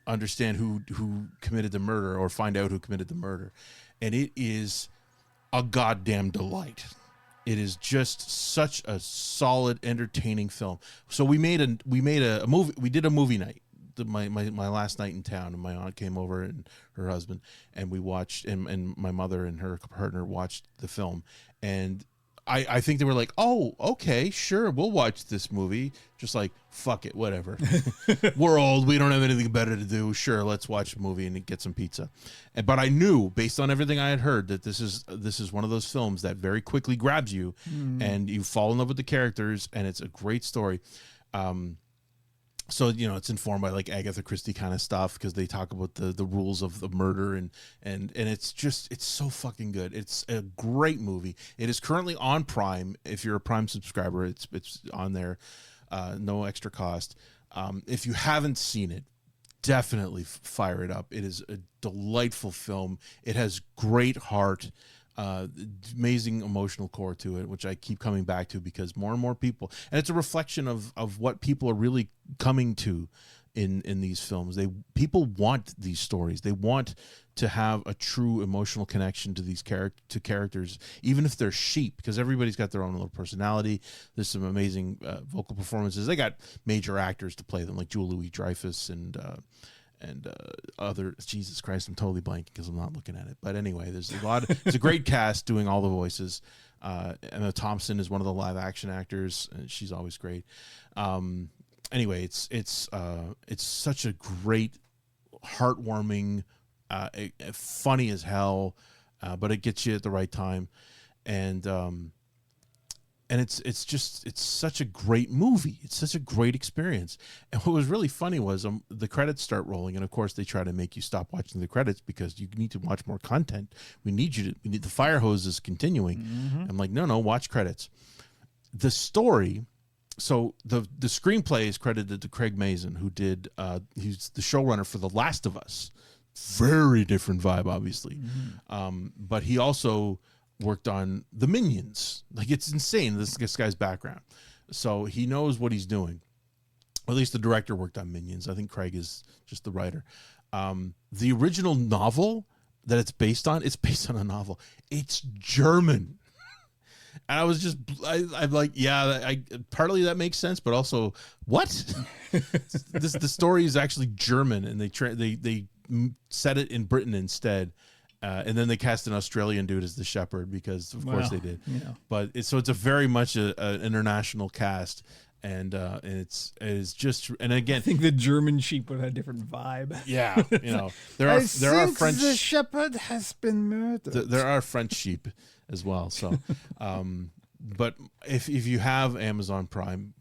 understand who committed the murder, or find out who committed the murder. And it is a goddamn delight. It is just such a solid, entertaining film. So we made a movie. We did a movie night. My last night in town, and my aunt came over and her husband, and we watched, and my mother and her partner watched the film. And I think they were like, oh, okay, sure, we'll watch this movie. Just like, fuck it, whatever. We're old. We don't have anything better to do. Sure, let's watch a movie and get some pizza. But I knew, based on everything I had heard, that this is one of those films that very quickly grabs you, and you fall in love with the characters, and it's a great story. So, it's informed by like Agatha Christie kind of stuff, because they talk about the rules of the murder, and it's so fucking good. It's a great movie. It is currently on Prime. If you're a Prime subscriber, it's on there, no extra cost. If you haven't seen it, definitely fire it up. It is a delightful film. It has great heart. Amazing emotional core to it, which I keep coming back to, because more and more people, and it's a reflection of what people are really coming to in these films. People want these stories. They want to have a true emotional connection to these characters, even if they're sheep, because everybody's got their own little personality. There's some amazing vocal performances. They got major actors to play them, like Julia Louis-Dreyfus and other. Jesus Christ, I'm totally blanking because I'm not looking at it. But anyway, it's a great cast doing all the voices. Emma Thompson is one of the live action actors, and she's always great. Anyway, it's such a great, heartwarming, funny as hell, but it gets you at the right time, and it's such a great movie. It's such a great experience. And what was really funny was the credits start rolling, and of course they try to make you stop watching the credits because you need to watch more content. We need the fire hose is continuing. Mm-hmm. I'm like, no, watch credits. The story. So the screenplay is credited to Craig Mazin, who did he's the showrunner for The Last of Us. Very different vibe, obviously. Mm-hmm. But he also worked on The Minions. Like, it's insane, this guy's background. So he knows what he's doing. Or at least the director worked on Minions. I think Craig is just the writer. The original novel that it's based on a novel. It's German. And I was just, I'm like, yeah, partly that makes sense, but also, what? The story is actually German, and they set it in Britain instead. And then they cast an Australian dude as the shepherd, because of course they did. Yeah. But it's a very much an international cast, and it is just, and again, I think the German sheep would have a different vibe. Yeah, there are French. The shepherd has been murdered. There are French sheep as well. So, but if you have Amazon Prime,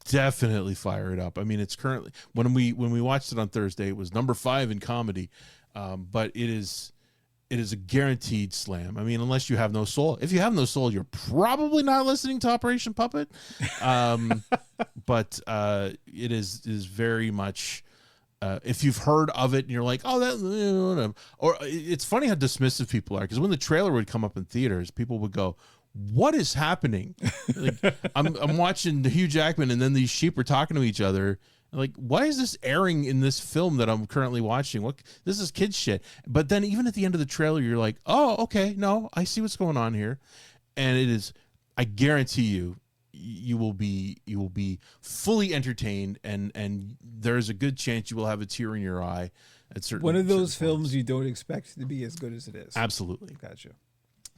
definitely fire it up. I mean, it's currently, when we watched it on Thursday, it was number 5 in comedy, but it is a guaranteed slam. I mean, unless you have no soul. If you have no soul, you're probably not listening to Operation Puppet. But it is very much, if you've heard of it and you're like, oh, that, or it's funny how dismissive people are, because when the trailer would come up in theaters, people would go, what is happening? Like, I'm watching Hugh Jackman, and then these sheep are talking to each other. Like, why is this airing in this film that I'm currently watching? This is kid shit. But then even at the end of the trailer, you're like, oh, okay, no, I see what's going on here. And it is, I guarantee you will be fully entertained, and there's a good chance you will have a tear in your eye at certain. One of those certain films points. you don't expect to be as good as it is. Absolutely. Gotcha.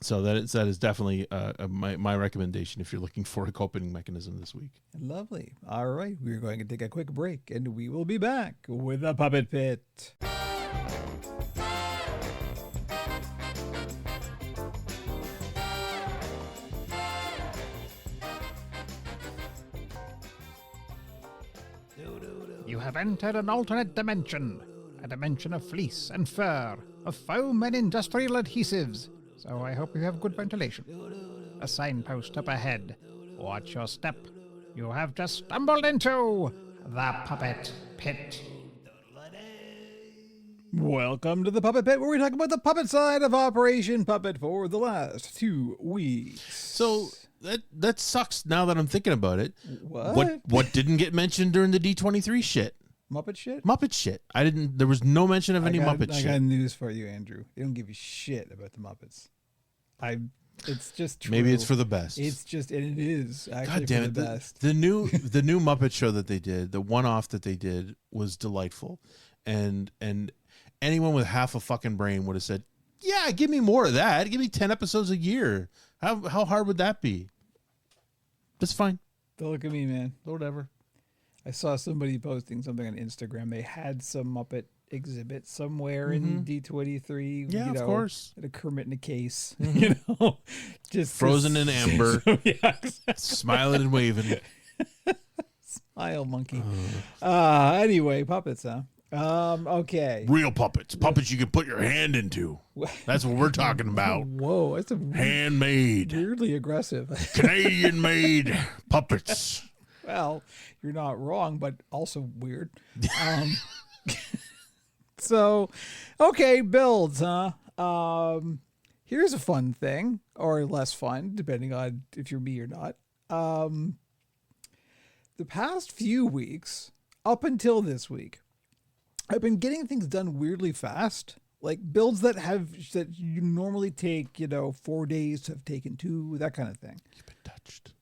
So that is definitely my recommendation if you're looking for a coping mechanism this week. Lovely. All right, we're going to take a quick break, and we will be back with the Puppet Pit. You have entered an alternate dimension, a dimension of fleece and fur, of foam and industrial adhesives, so I hope you have good ventilation. A signpost up ahead. Watch your step. You have just stumbled into the Puppet Pit. Welcome to the Puppet Pit, where we talk about the puppet side of Operation Puppet for the last 2 weeks. So that sucks now that I'm thinking about it. What? What didn't get mentioned during the D23 shit? Muppet shit? Muppet shit. There was no mention of any Muppet I shit. got news for you, Andrew. They don't give a shit about the Muppets. It's just true. Maybe it's for the best. It's just, and it is actually God damn for it. the best. The new Muppet show that they did, the one-off that they did, was delightful. And anyone with half a fucking brain would have said, yeah, give me more of that. Give me 10 episodes a year. How hard would that be? That's fine. Don't look at me, man. Whatever. I saw somebody posting something on Instagram. They had some Muppet exhibit somewhere in D23. Yeah, of course. At a Kermit in a case, you know, just Frozen in amber, yeah, exactly. smiling and waving. Smile monkey. Anyway, puppets, huh? Okay. Real puppets. Puppets you can put your hand into. That's what we're talking about. Whoa, that's a Handmade. weirdly aggressive. Canadian-made puppets. Well, you're not wrong, but also weird. So, okay, builds, huh? Here's a fun thing, or less fun, depending on if you're me or not. The past few weeks, up until this week, I've been getting things done weirdly fast. Like builds that you normally take, 4 days have taken 2, that kind of thing. You've been touched.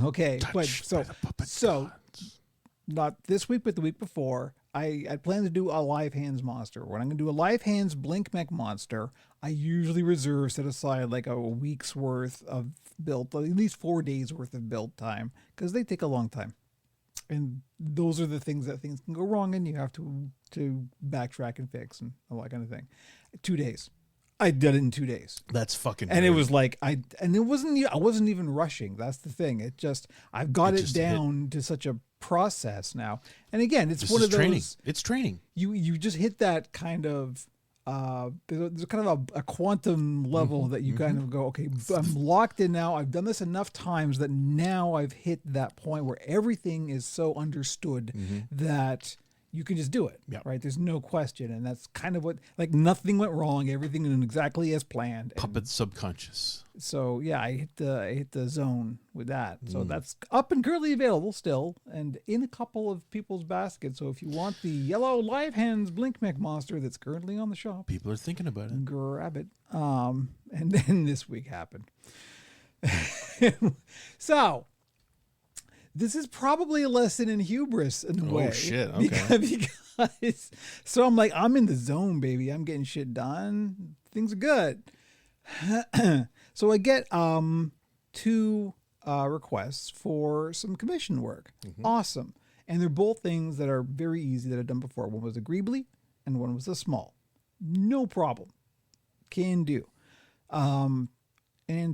Okay, but Touched by the puppet so gods. not this week, but the week before, I plan to do a live hands monster. When I'm going to do a live hands blink mech monster, I usually set aside like a week's worth of build, at least 4 days worth of build time, because they take a long time. And those are the things can go wrong, and you have to backtrack and fix and all that kind of thing. 2 days. I did it in 2 days. That's fucking And weird. it was like I wasn't even rushing. That's the thing. I've got it down to such a process now. And again, it's one of those training. It's training. You just hit that kind of there's kind of a quantum level that you kind of go, okay, I'm locked in now. I've done this enough times that now I've hit that point where everything is so understood that you can just do it, right? There's no question. And that's kind of what, like nothing went wrong. Everything went exactly as planned. Puppet subconscious. So yeah, I hit the zone with that. So that's up and currently available still, and in a couple of people's baskets. So if you want the yellow live hands blink mech monster that's currently on the shop, People are thinking about it. grab it. And then this week happened. So this is probably a lesson in hubris in a way. Oh shit! Okay. Because so I'm like, I'm in the zone, baby. I'm getting shit done. Things are good. So I get 2 requests for some commission work. Awesome. And they're both things that are very easy that I've done before. One was a Greebly and one was a small. No problem. Can do. And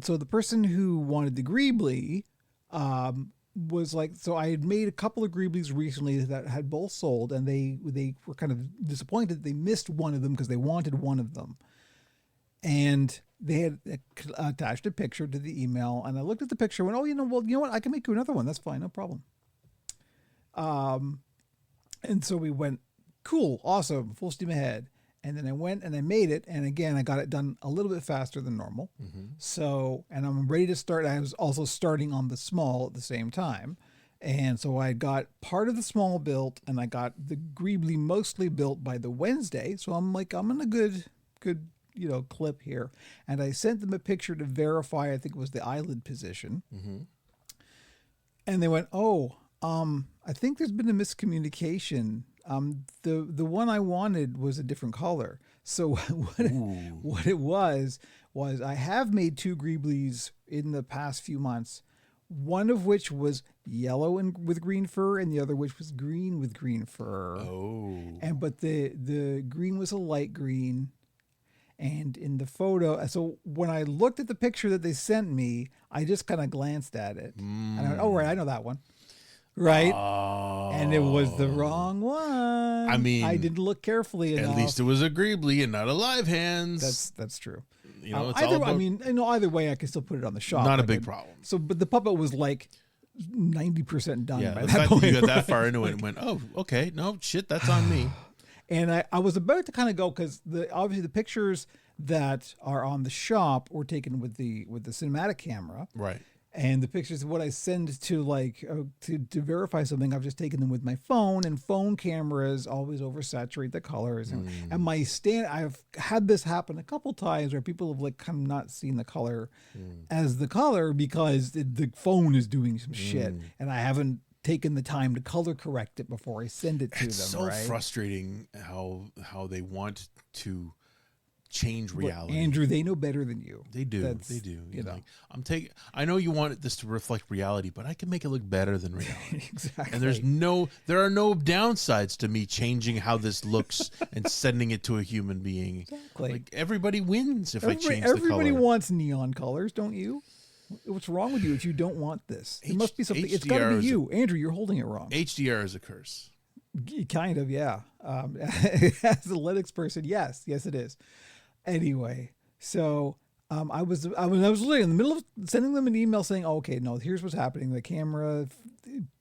so the person who wanted the Greebly was like, so I had made a couple of Greeblies recently that had both sold, and they were kind of disappointed they missed one of them because they wanted one of them. And they had attached a picture to the email, and I looked at the picture and went, you know what? I can make you another one. That's fine. No problem. And so we went, cool, awesome, full steam ahead. And then I went and I made it. And again, I got it done a little bit faster than normal. So, and I'm ready to start. I was also starting on the small at the same time. And so I got part of the small built and I got the Greebly mostly built by the Wednesday. So I'm like, I'm in a good, clip here. And I sent them a picture to verify, I think it was the eyelid position. And they went, I think there's been a miscommunication. The one I wanted was a different color. So what it was I have made 2 Greeblies in the past few months, one of which was yellow and with green fur and the other which was green with green fur. But the green was a light green. And in the photo, so when I looked at the picture that they sent me, I just kind of glanced at it. And I went, right, I know that one. Right? And it was the wrong one. I mean, I didn't look carefully enough. At least it was a Greebly and not a Live Hands. That's true. Either way, I can still put it on the shop. Not a big problem. So, but the puppet was like 90% done by the that fact point. that you got that far into it and went, oh, okay, no, shit, that's on me. And I was about to kind of go because obviously the pictures that are on the shop were taken with the cinematic camera. Right. And the pictures of what I send to to verify something, I've just taken them with my phone, and phone cameras always oversaturate the colors. And my I've had this happen a couple times where people have kind of not seen the color as the color because the phone is doing some shit, and I haven't taken the time to color correct it before I send it to them. It's so frustrating how they want to change reality. But Andrew, they know better than you. They do. They do. You know, I know you want this to reflect reality, but I can make it look better than reality. Exactly. And there are no downsides to me changing how this looks and sending it to a human being. Exactly. Like everybody wins if I change the color. Everybody wants neon colors, don't you? What's wrong with you if you don't want this? It must be something. It's got to be you. Andrew, you're holding it wrong. HDR is a curse. Kind of, yeah. As a Linux person, yes, it is. Anyway, so I was literally in the middle of sending them an email saying, okay, no, here's what's happening. The camera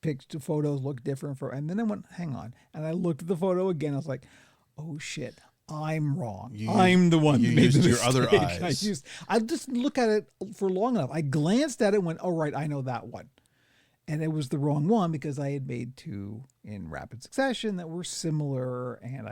picked photos look different and then I went, hang on. And I looked at the photo again. I was like, oh shit, I'm wrong. I'm the one that made the mistake. Your other eyes. I just look at it for long enough. I glanced at it and went, oh, right, I know that one. And it was the wrong one because I had made 2 in rapid succession that were similar. And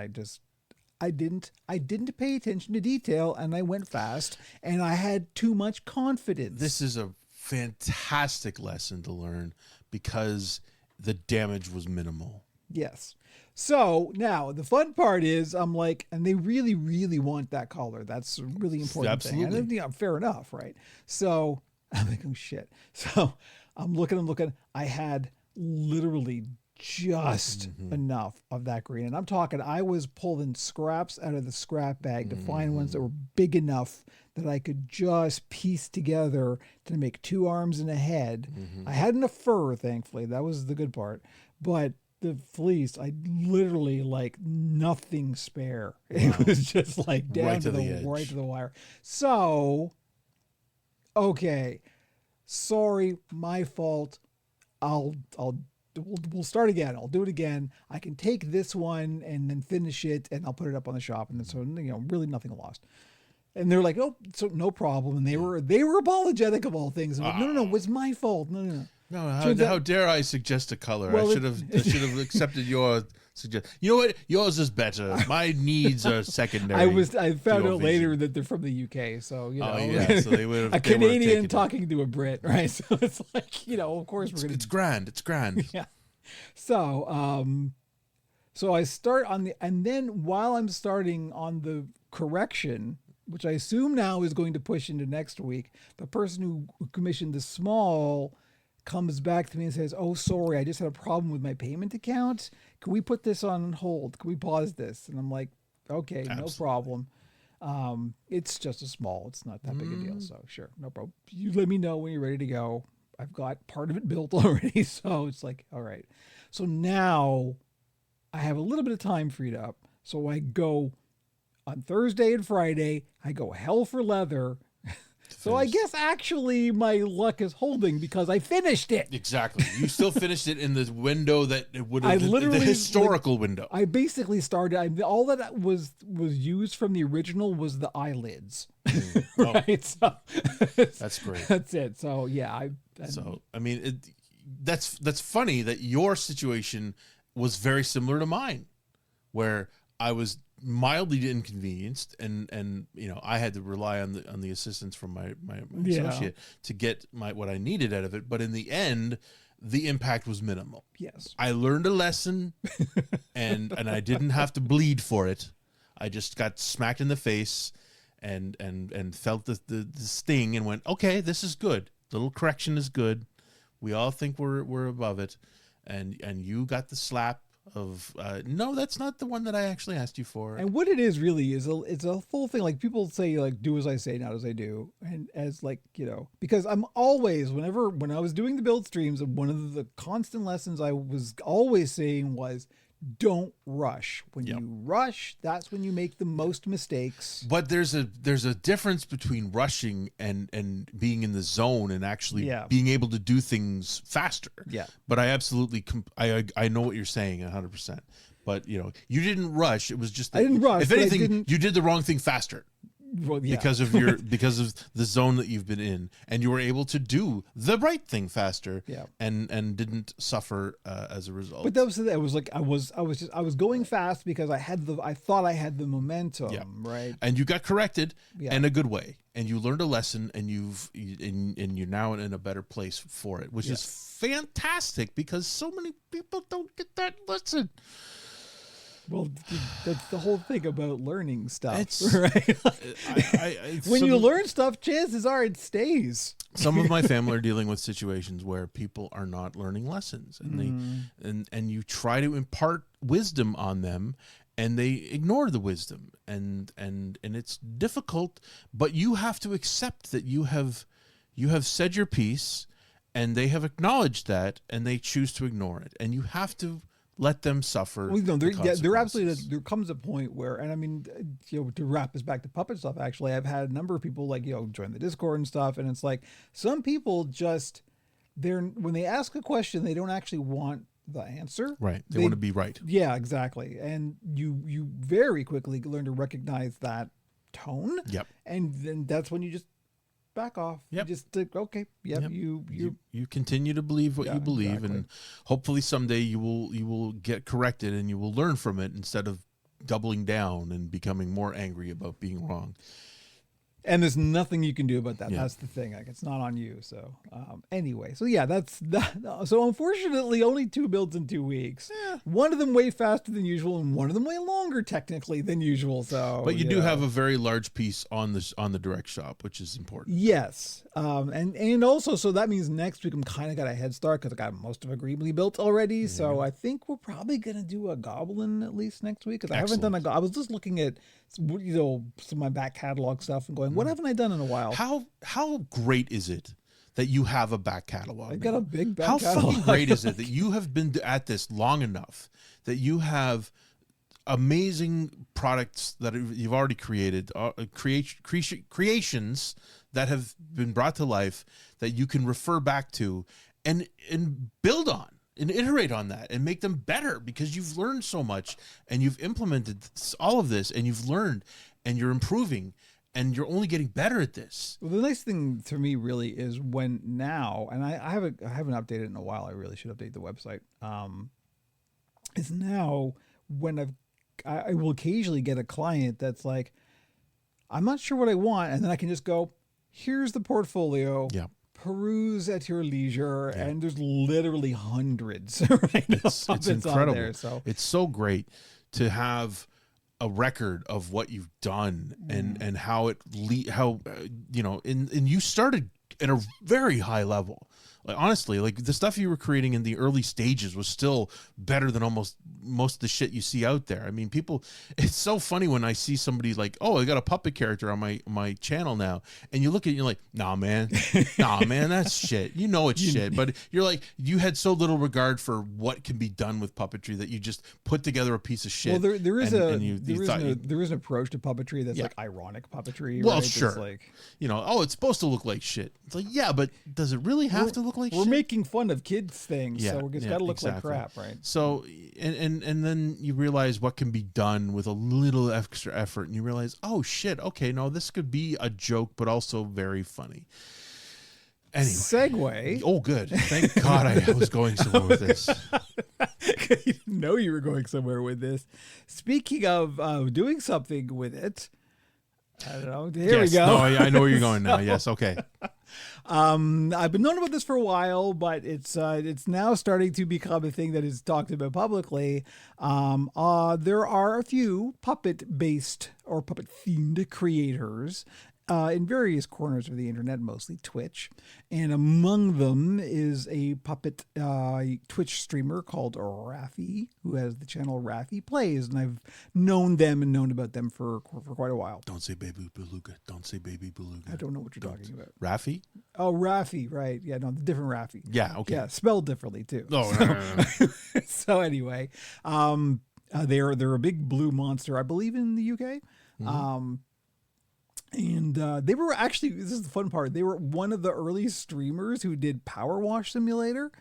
I didn't pay attention to detail, and I went fast, and I had too much confidence. This is a fantastic lesson to learn because the damage was minimal. Yes. So now the fun part is I'm like, and they really, really want that color. That's a really important Absolutely. thing. And, yeah, fair enough, right? So I'm like, oh shit. So I'm looking. I had literally just enough of that green. And I'm talking, I was pulling scraps out of the scrap bag to find ones that were big enough that I could just piece together to make 2 arms and a head. I had enough fur, thankfully. That was the good part. But the fleece, I literally nothing spare. It was just down right to the wire. So, okay. Sorry, my fault. We'll start again. I'll do it again. I can take this one and then finish it, and I'll put it up on the shop. And then, so really nothing lost. And they're like, "Oh, so no problem." And they were apologetic of all things. I'm like, no, it's my fault. No. No, how dare I suggest a color? Well, I should have accepted your suggestion. You know what? Yours is better. My needs are secondary. I found out later that they're from the UK, so so they would have a Canadian talking to a Brit, right? So it's of course we're gonna. It's grand. It's grand. Yeah. So so I start and then while I'm starting on the correction, which I assume now is going to push into next week, the person who commissioned the small comes back to me and says, "Oh, sorry, I just had a problem with my payment account. Can we put this on hold? Can we pause this?" And I'm like, "Okay, Absolutely. No problem. It's just a small. It's not that big a deal. So sure, no problem. You let me know when you're ready to go. I've got part of it built already." So it's like, all right. So now I have a little bit of time freed up. So I go on Thursday and Friday. I go hell for leather. So I guess actually my luck is holding because I finished it. Exactly. You still finished it in the window that it would I have, literally, the historical window. I basically started. All that was used from the original was the eyelids. Right. So That's great. That's it. So yeah, I mean, that's funny that your situation was very similar to mine, where I was mildly inconvenienced and you know, I had to rely on the assistance from my associate to get what I needed out of it, but in the end the impact was minimal. Yes, I learned a lesson and I didn't have to bleed for it. I just got smacked in the face and felt the sting and went, okay, this is good. Little correction is good. We all think we're above it, and you got the slap of no, that's not the one that I actually asked you for. and what it is really is it's a full thing. Like people say, like, do as I say, not as I do, and as like, you know, because I'm always when I was doing the build streams, one of the constant lessons I was always saying was, don't rush. When you rush, that's when you make the most mistakes. But there's a difference between rushing and being in the zone and actually being able to do things faster. Yeah. But I absolutely I know what you're saying 100%. But you know, you didn't rush. It was just that, I didn't rush. If anything, you did the wrong thing faster. Well, because of because of the zone that you've been in, and you were able to do the right thing faster, and didn't suffer as a result. But that was it. Was like I was going fast because I thought I had the momentum, right? And you got corrected in a good way, and you learned a lesson, and you're now in a better place for it, which is fantastic because so many people don't get that lesson. Well, that's the whole thing about learning stuff, right? When you learn stuff, chances are it stays. Some of my family are dealing with situations where people are not learning lessons, and and you try to impart wisdom on them, and they ignore the wisdom, and it's difficult. But you have to accept that you have said your piece, and they have acknowledged that, and they choose to ignore it, and you have to let them suffer. Well, no, there absolutely there comes a point where, and I mean, you know, to wrap us back to puppet stuff. Actually, I've had a number of people like, you know, join the Discord and stuff, and it's like some people just when they ask a question, they don't actually want the answer. Right, they want to be right. Yeah, exactly, and you very quickly learn to recognize that tone. Yep, and then that's when you just back off. Yep. You just okay. Yep. You continue to believe what you believe, and hopefully someday you will get corrected and you will learn from it instead of doubling down and becoming more angry about being wrong. And there's nothing you can do about that. Yeah. That's the thing. Like, it's not on you. So anyway, so yeah, that's that. So unfortunately, only 2 builds in 2 weeks. Yeah. One of them way faster than usual, and one of them way longer technically than usual. So, but you do have a very large piece on the direct shop, which is important. Yes, and also, so that means next week I'm kind of got a head start because I got most of Agreeably built already. Mm-hmm. So I think we're probably gonna do a goblin at least next week because I haven't done I was just looking at, you know, some of my back catalog stuff and going, what haven't I done in a while? How great is it that you have a back catalog? I've got a big back catalog. How fucking great is it that you have been at this long enough that you have amazing products that you've already created, creations that have been brought to life that you can refer back to and build on and iterate on that and make them better because you've learned so much and you've implemented all of this and you've learned and you're improving and you're only getting better at this. Well, the nice thing to me really is when now, and I haven't updated in a while. I really should update the website. Is now when I will occasionally get a client that's like, I'm not sure what I want, and then I can just go, here's the portfolio. Yeah. Peruse at your leisure, and there's literally hundreds right now. It's incredible. There, so. It's so great to have a record of what you've done and how you know, and you started at a very high level. Like honestly, like the stuff you were creating in the early stages was still better than almost most of the shit you see out there. I mean, people, it's so funny when I see somebody like, oh, I got a puppet character on my channel now, and you look at it and you're like, nah man, that's shit. You know it's shit, but you're like, you had so little regard for what can be done with puppetry that you just put together a piece of shit. Well, there is an approach to puppetry that's like ironic puppetry. Well, right? sure. It's like, it's supposed to look like shit. It's like, yeah, but does it really have to look like shit? We're making fun of kids things, so it's got to look like crap, right? So, and then you realize what can be done with a little extra effort, and you realize, oh shit, okay, no, this could be a joke, but also very funny. Anyway. Segue. Oh, good. Thank God I was going somewhere with this. You didn't know you were going somewhere with this. Speaking of doing something with it, I don't know. Here we go. No, I know where you're going now. Yes, okay. I've been knowing about this for a while, but it's now starting to become a thing that is talked about publicly. There are a few puppet-based or puppet-themed creators in various corners of the internet, mostly Twitch. And among them is a puppet Twitch streamer called Raffi, who has the channel Raffi Plays. And I've known them and known about them for quite a while. Don't say baby beluga. Don't say baby beluga. I don't know what you're talking about. Raffi? Oh, Raffi, right. Yeah, no, the different Raffi. Yeah, okay. Yeah, spelled differently, too. No. So anyway, they're a big blue monster, I believe, in the UK. Mm-hmm. And they were actually, this is the fun part, they were one of the early streamers who did Power Wash Simulator.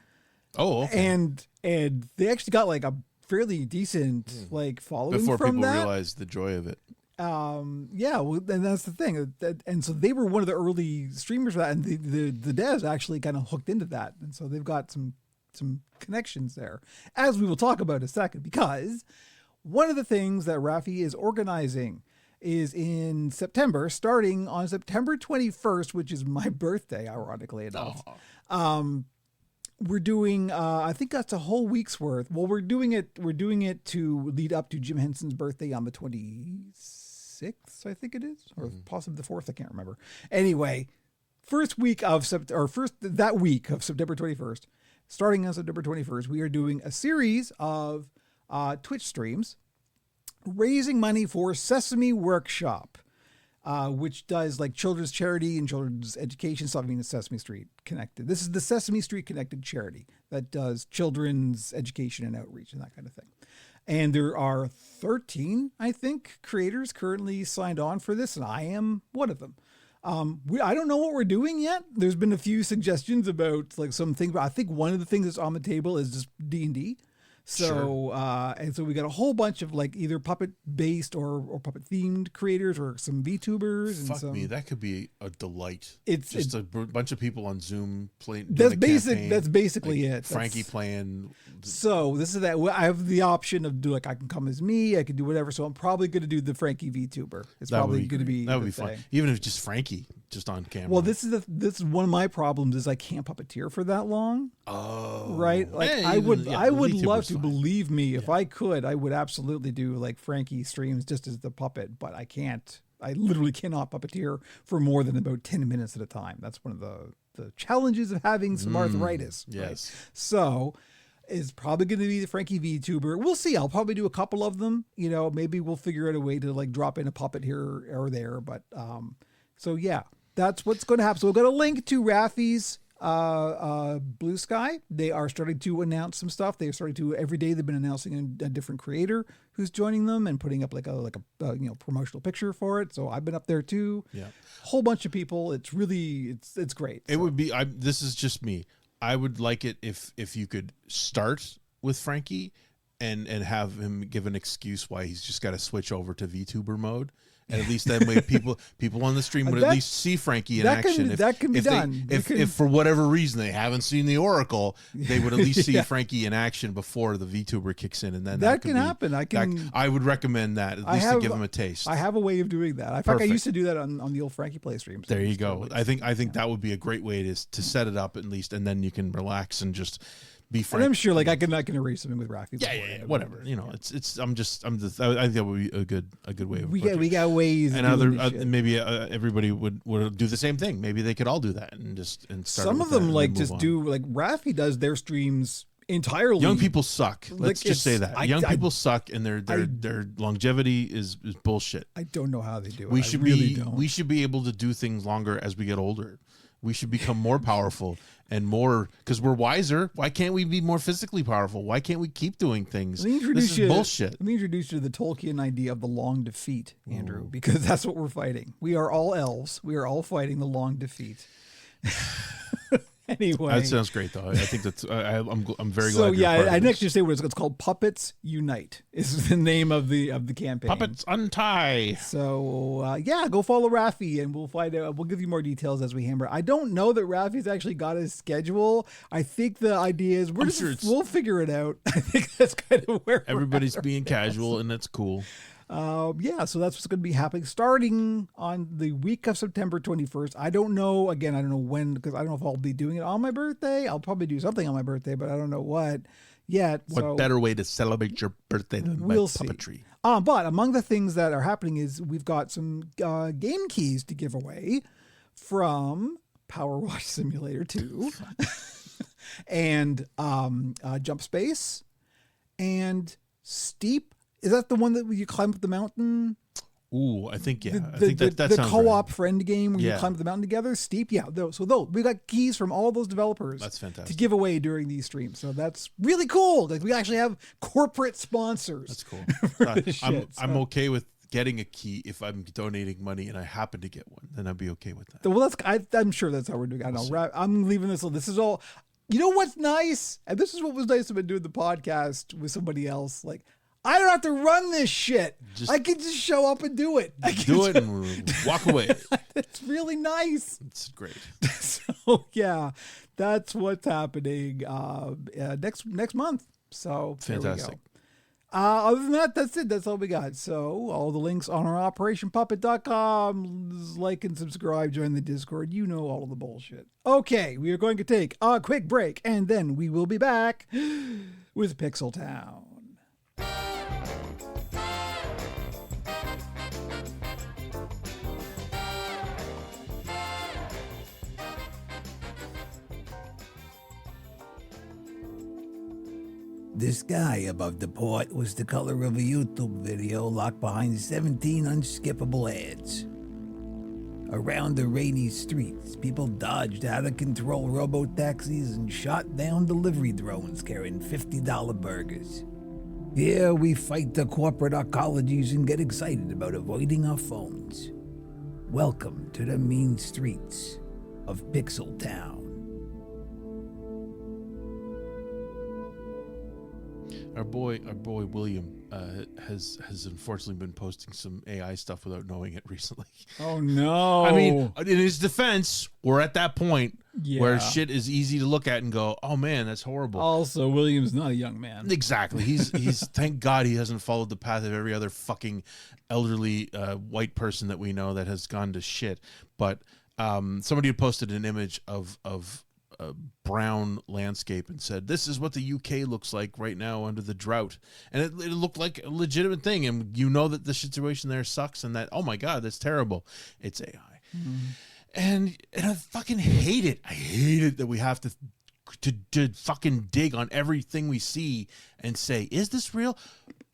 Oh, okay. And they actually got like a fairly decent like following before from people that. realized the joy of it. Yeah, well, and that's the thing. And so they were one of the early streamers for that, and the devs actually kind of hooked into that. And so they've got some connections there, as we will talk about in a second, because one of the things that Raffi is organizing is in September, starting on September 21st, which is my birthday, ironically enough. We're doing, I think that's a whole week's worth. Well, we're doing it to lead up to Jim Henson's birthday on the 26th, I think it is, or possibly the 4th. I can't remember. Anyway, that week of September 21st, starting on September 21st, we are doing a series of Twitch streams raising money for Sesame Workshop, which does like children's charity and children's education stuff. I mean, it's Sesame Street connected. This is the Sesame Street connected charity that does children's education and outreach and that kind of thing. And there are 13, I think, creators currently signed on for this, and I am one of them. I don't know what we're doing yet. There's been a few suggestions about like some things, but I think one of the things that's on the table is just D&D. So, sure. And so we got a whole bunch of like either puppet based or puppet themed creators or some VTubers. And Fuck me, that could be a delight. It's just a bunch of people on Zoom playing. That's basically like it. Frankie playing. So this is that. I have the option of I can come as me. I can do whatever. So I'm probably going to do the Frankie VTuber. It's probably going to be. That would be fun. Even if it's just Frankie, just on camera. Well, this is one of my problems is I can't puppeteer for that long. Oh, right. Like I would love to. Believe me, if I could, I would absolutely do like Frankie streams just as the puppet, but I can't. I literally cannot puppeteer for more than about 10 minutes at a time. That's one of the challenges of having some arthritis. Yes. Right? So it's probably going to be the Frankie VTuber. We'll see. I'll probably do a couple of them. Maybe we'll figure out a way to like drop in a puppet here or there. But so yeah, that's what's going to happen. So we've got a link to Raffi's Blue Sky. They are starting to announce some stuff. They are starting to every day. They've been announcing a different creator who's joining them and putting up like a promotional picture for it. So I've been up there too. Yeah, whole bunch of people. It's really it's great. It would be. This is just me. I would like it if you could start with Frankie and have him give an excuse why he's just got to switch over to VTuber mode. And at least that way people on the stream would at least see Frankie in action. That can be done. If for whatever reason they haven't seen the Oracle, they would at least see Frankie in action before the VTuber kicks in, and then that can happen. I would recommend that at least to give them a taste. I have a way of doing that. In fact, I used to do that on the old Frankie Play streams. There you go. I think that would be a great way to set it up at least, and then you can relax and just be frank. And I'm sure like I can erase something with Raffi. Yeah, whatever. I think that would be a good way of we got ways. And maybe everybody would do the same thing. Maybe they could all do that and start. Some of them like just do like Raffi does their streams entirely. Young people suck. Let's Like, just say it's- that. Young people suck, and their longevity is bullshit. I don't know how they do it. We I should really be don't. we should be able to do things longer as we get older. We should become more powerful and more, because we're wiser. Why can't we be more physically powerful? Why can't we keep doing things? This is bullshit. Let me introduce you to the Tolkien idea of the long defeat, Andrew, because that's what we're fighting. We are all elves. We are all fighting the long defeat. Anyway, That sounds great, though. I think that's. I'm very glad. so you're yeah, part of I this. next just say what it's called. Puppets Unite is the name of the campaign. Puppets untie. So yeah, go follow Rafi, and we'll find out. We'll give you more details as we hammer. I don't know that Rafi's actually got his schedule. I think the idea is we'll figure it out. I think that's kind of where Everybody's being casual, and that's cool. yeah, so that's what's going to be happening starting on the week of September 21st. I don't know. Again, I don't know when, because I don't know if I'll be doing it on my birthday. I'll probably do something on my birthday, but I don't know what yet. What better way to celebrate your birthday than by puppetry? But among the things that are happening is we've got some game keys to give away from Power Wash Simulator 2 and Jump Space and Steep. Is that the one that you climb up the mountain? Ooh, I think, yeah. I The, think that the sounds co-op right. friend game where you climb up the mountain together. Steep, yeah. So we got keys from all those developers. That's fantastic. To give away during these streams. So that's really cool. Like, we actually have corporate sponsors. That's cool. for this shit. I'm okay with getting a key if I'm donating money and I happen to get one. Then I'd be okay with that. Well, I'm sure that's how we're doing. I know. I'm leaving this. This is all. You know what's nice, and this is what was nice about doing the podcast with somebody else. Like, I don't have to run this shit. I can just show up and do it. I can do it and walk away. It's really nice. It's great. So yeah, that's what's happening next month. So Fantastic. There we go. Other than that, that's it. That's all we got. So all the links on our operationpuppet.com. Like and subscribe, join the Discord. You know all of the bullshit. Okay, we are going to take a quick break, and then we will be back with Pixel Town. The sky above the port was the color of a YouTube video locked behind 17 unskippable ads. Around the rainy streets, people dodged out-of-control robo-taxis and shot down delivery drones carrying $50 burgers. Here we fight the corporate ecologies and get excited about avoiding our phones. Welcome to the mean streets of Pixel Town. Our boy William has unfortunately been posting some AI stuff without knowing it recently. Oh no! I mean, in his defense, we're at that point where Yeah. shit is easy to look at and go, "Oh man, that's horrible." Also, William's not a young man. Exactly. He's thank God he hasn't followed the path of every other fucking elderly white person that we know that has gone to shit. But somebody had posted an image of a brown landscape and said, "This is what the UK looks like right now under the drought," and it looked like a legitimate thing. And you know that the situation there sucks, and that, oh my God, that's terrible. It's AI, and I fucking hate it. I hate it that we have to fucking dig on everything we see and say, "Is this real?"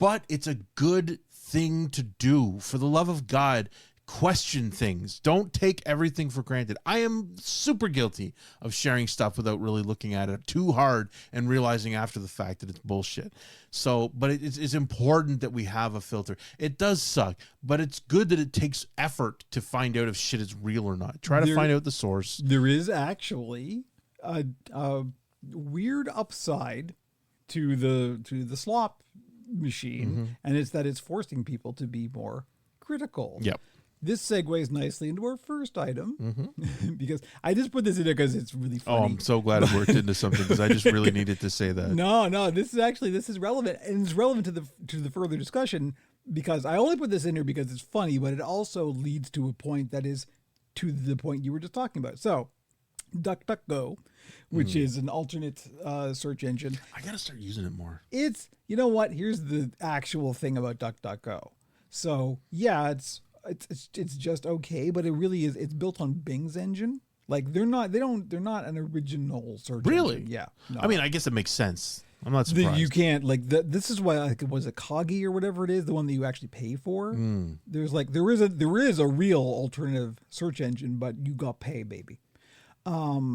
But it's a good thing to do. For the love of God, question things. Don't take everything for granted. I am super guilty of sharing stuff without really looking at it too hard and realizing after the fact that it's bullshit. So, but it's important that we have a filter. It does suck, but it's good that it takes effort to find out if shit is real or not. Try to find out the source. There is actually a weird upside to the slop machine, and it's that it's forcing people to be more critical. Yep. This segues nicely into our first item, because I just put this in there because it's really funny. Oh, I'm so glad it worked into something because I just really needed to say that. No, this is relevant, and it's relevant to the further discussion, because I only put this in here because it's funny, but it also leads to a point that is to the point you were just talking about. So, DuckDuckGo, which is an alternate search engine. I gotta start using it more. It's, you know what? Here's the actual thing about DuckDuckGo. So yeah, it's just okay, but it really is. It's built on Bing's engine. Like they're not an original search Really? engine. Yeah. No. I mean, I guess it makes sense. I'm not surprised. You can't this is why like it was a Coggy or whatever it is, the one that you actually pay for. There's like there is a real alternative search engine, but you got pay, baby. But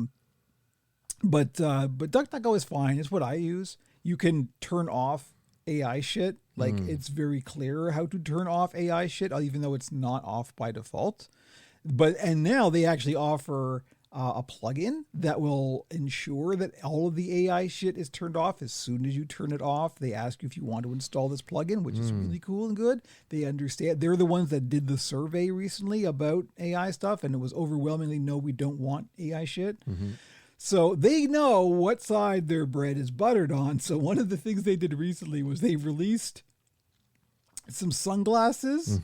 DuckDuckGo is fine. It's what I use. You can turn off AI shit. Like it's very clear how to turn off AI shit, even though it's not off by default. And now they actually offer a plugin that will ensure that all of the AI shit is turned off as soon as you turn it off. They ask you if you want to install this plugin, which is really cool and good. They understand. They're the ones that did the survey recently about AI stuff, and it was overwhelmingly no, we don't want AI shit. So they know what side their bread is buttered on. So one of the things they did recently was they released some sunglasses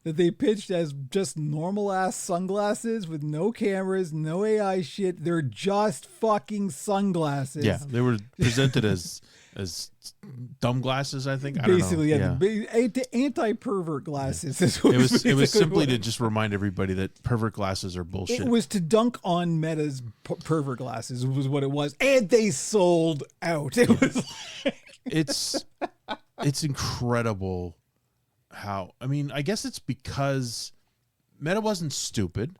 that they pitched as just normal ass sunglasses with no cameras, no AI shit. They're just fucking sunglasses. Yeah, they were presented as dumb glasses, I think. Basically, I don't know. Anti-pervert glasses. Is It was simply to just remind everybody that pervert glasses are bullshit. It was to dunk on Meta's pervert glasses was what it was, and they sold out. It was it's incredible how, I mean, I guess it's because Meta wasn't stupid.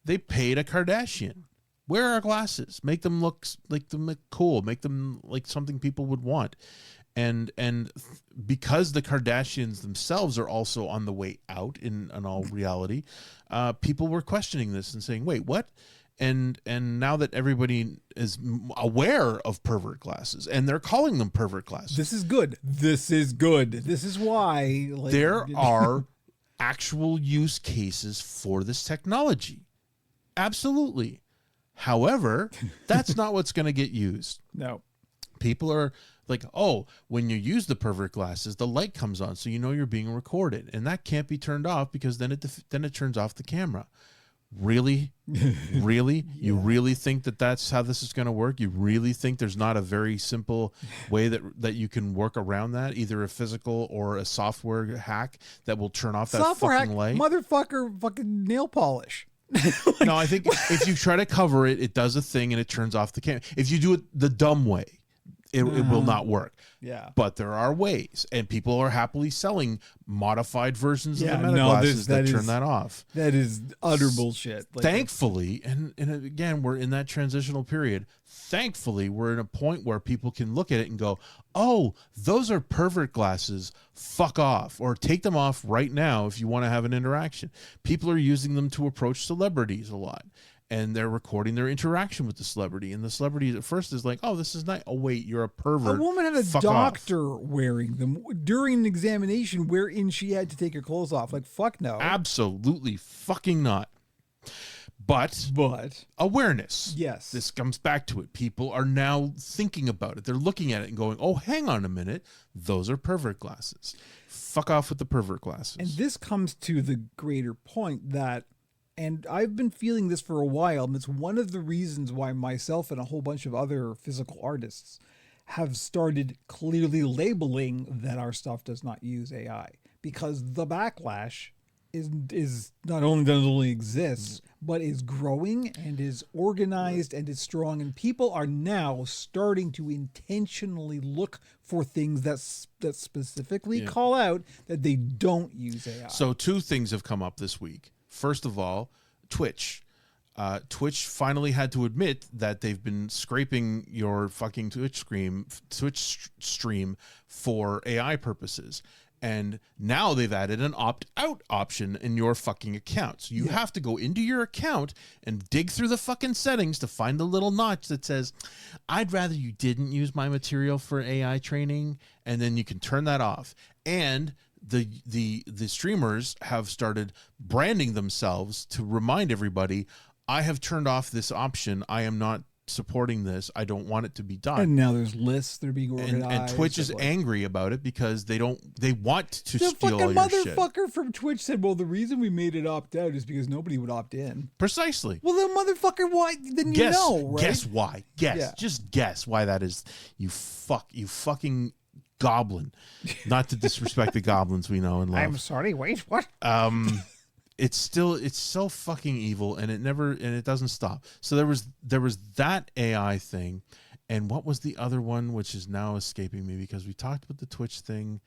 They paid a Kardashian. Wear our glasses. Make them look cool. Make them like something people would want. And because the Kardashians themselves are also on the way out in all reality, people were questioning this and saying, "Wait, what?" And now that everybody is aware of pervert glasses, and they're calling them pervert glasses, this is good. This is good. This is why there are actual use cases for this technology. Absolutely. However, that's not what's going to get used. No. People are like, oh, when you use the pervert glasses, the light comes on, so you know you're being recorded, and that can't be turned off because then it turns off the camera. Really? Really? Yeah. You really think that that's how this is going to work? You really think there's not a very simple way that you can work around that, either a physical or a software hack that will turn off that software fucking hack, light? Motherfucker, fucking nail polish. No, I think if you try to cover it, it does a thing and it turns off the camera. If you do it the dumb way, it will not work. Yeah. But there are ways, and people are happily selling modified versions of the Meta glasses that turn that off. That is utter bullshit. Like, thankfully, and again, we're in that transitional period. Thankfully, we're in a point where people can look at it and go, oh, those are pervert glasses. Fuck off. Or take them off right now if you want to have an interaction. People are using them to approach celebrities a lot. And they're recording their interaction with the celebrity. And the celebrity at first is like, oh, this is nice. Oh, wait, you're a pervert. A woman had a doctor wearing them during an examination wherein she had to take her clothes off. Like, fuck no. Absolutely fucking not. But awareness. Yes. This comes back to it. People are now thinking about it. They're looking at it and going, oh, hang on a minute. Those are pervert glasses. Fuck off with the pervert glasses. And this comes to the greater point that, and I've been feeling this for a while, and it's one of the reasons why myself and a whole bunch of other physical artists have started clearly labeling that our stuff does not use AI. Because the backlash is not only exists, but is growing and is organized and is strong. And people are now starting to intentionally look for things that specifically call out that they don't use AI. So two things have come up this week. First of all, Twitch. Twitch finally had to admit that they've been scraping your fucking Twitch stream for AI purposes. And now they've added an opt-out option in your fucking account. So you have to go into your account and dig through the fucking settings to find the little notch that says, I'd rather you didn't use my material for AI training. And then you can turn that off. And the streamers have started branding themselves to remind everybody, I have turned off this option. I am not supporting this. I don't want it to be done. And now there's lists that are being organized. And Twitch is angry about it because they want to steal all your shit. The motherfucker from Twitch said, well, the reason we made it opt out is because nobody would opt in. Precisely. Well, the motherfucker, why? Then you know, right? Guess why. Just guess why that is. You fucking goblin. Not to disrespect the goblins we know and love. I'm sorry, wait, what? it's so fucking evil, and it doesn't stop. So there was that AI thing, and what was the other one, which is now escaping me, because we talked about the Twitch thing,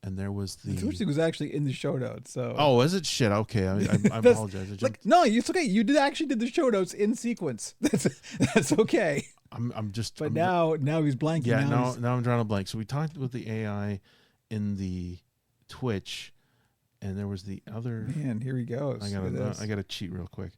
and there was the Twitch thing was actually in the show notes. So is it? Shit. Okay, I apologize. No, it's okay. You actually did the show notes in sequence. That's okay. But now he's blanking. Yeah, now I'm drawing a blank. So we talked about the AI in the Twitch, and there was the other. Man, here he goes. I gotta cheat real quick.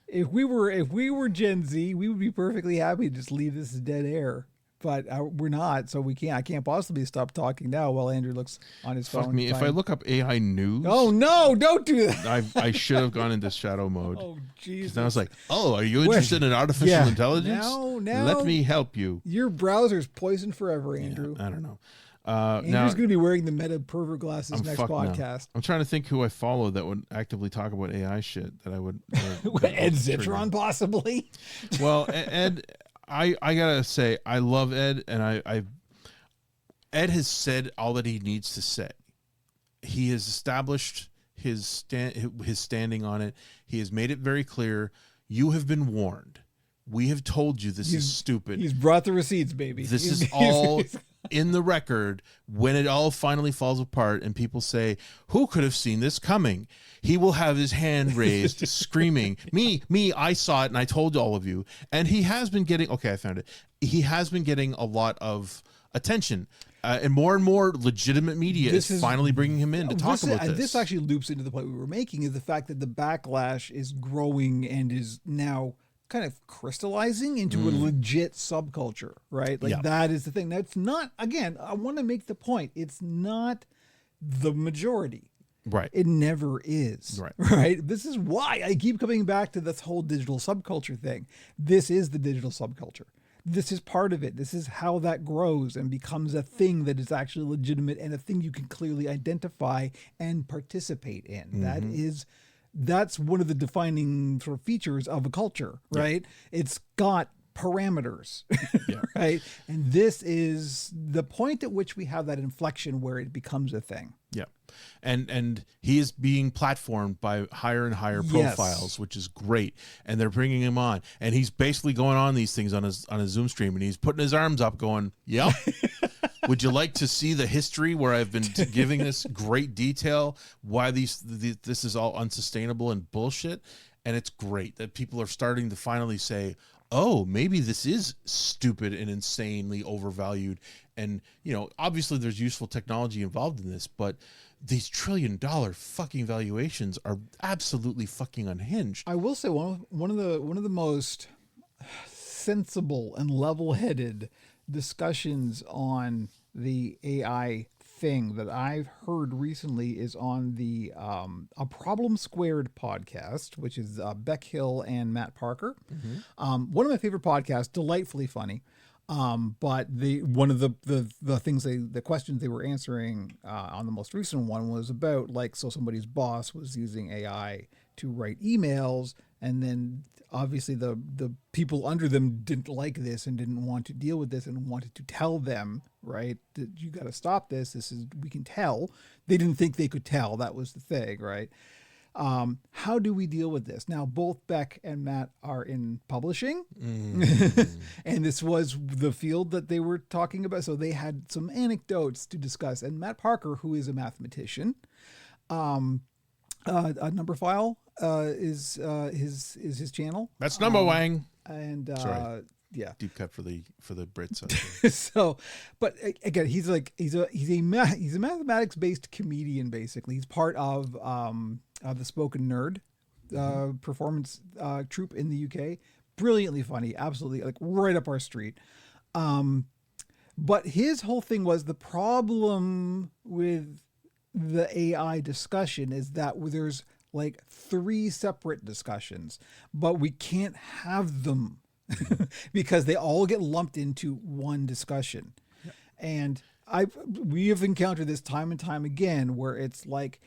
If we were Gen Z, we would be perfectly happy to just leave this as dead air. But we're not, so we can't. I can't possibly stop talking now while Andrew looks on his phone. Fuck me. If I look up AI news. Oh no! Don't do that. I should have gone into shadow mode. Oh Jesus! Then I was like, "Oh, are you interested in artificial intelligence? Now, let me help you." Your browser's poisoned forever, Andrew. Yeah, I don't know. Andrew's going to be wearing the Meta pervert glasses next podcast. Now. I'm trying to think who I follow that would actively talk about AI shit that I would. Ed Zitron, possibly. Well, Ed, I gotta say, I love Ed, and Ed has said all that he needs to say. He has established his standing on it. He has made it very clear. You have been warned. We have told you this is stupid. He's brought the receipts, baby. This is all in the record. When it all finally falls apart and people say, who could have seen this coming? He will have his hand raised, screaming, me, I saw it and I told all of you. And he has been getting, okay, I found it. He has been getting a lot of attention. And more legitimate media is finally bringing him in to talk about this. And this actually loops into the point we were making, is the fact that the backlash is growing and is now kind of crystallizing into a legit subculture, right? Like that is the thing. That's not, again, I want to make the point. It's not the majority. Right. It never is. Right. This is why I keep coming back to this whole digital subculture thing. This is the digital subculture. This is part of it. This is how that grows and becomes a thing that is actually legitimate and a thing you can clearly identify and participate in. Mm-hmm. That's one of the defining sort of features of a culture, right? Yeah. It's got parameters, right? And this is the point at which we have that inflection where it becomes a thing. Yeah. And he is being platformed by higher and higher profiles, which is great. And they're bringing him on. And he's basically going on these things on his Zoom stream, and he's putting his arms up going, yep. Would you like to see the history where I've been giving this great detail, why this is all unsustainable and bullshit? And it's great that people are starting to finally say, oh, maybe this is stupid and insanely overvalued. And, obviously there's useful technology involved in this, but these $1 trillion fucking valuations are absolutely fucking unhinged. I will say one of the most sensible and level-headed discussions on the AI thing that I've heard recently is on the A Problem Squared podcast, which is Beck Hill and Matt Parker. Mm-hmm. One of my favorite podcasts, delightfully funny. But one of the things the questions they were answering on the most recent one was about, like, so somebody's boss was using AI to write emails, and then obviously the people under them didn't like this and didn't want to deal with this and wanted to tell them, right, that you got to stop this. We can tell. They didn't think they could tell. That was the thing, right? How do we deal with this? Now, both Beck and Matt are in publishing, and this was the field that they were talking about. So they had some anecdotes to discuss. And Matt Parker, who is a mathematician, a number file is his channel. That's number Wang. And yeah, deep cut for the Brits. So, but again, he's a mathematics based comedian. Basically, he's part of the Spoken Nerd performance troupe in the UK. Brilliantly funny, absolutely, like right up our street. But his whole thing was, the problem with the AI discussion is that there's like 3 separate discussions, but we can't have them because they all get lumped into one discussion. Yeah. And we have encountered this time and time again, where it's like,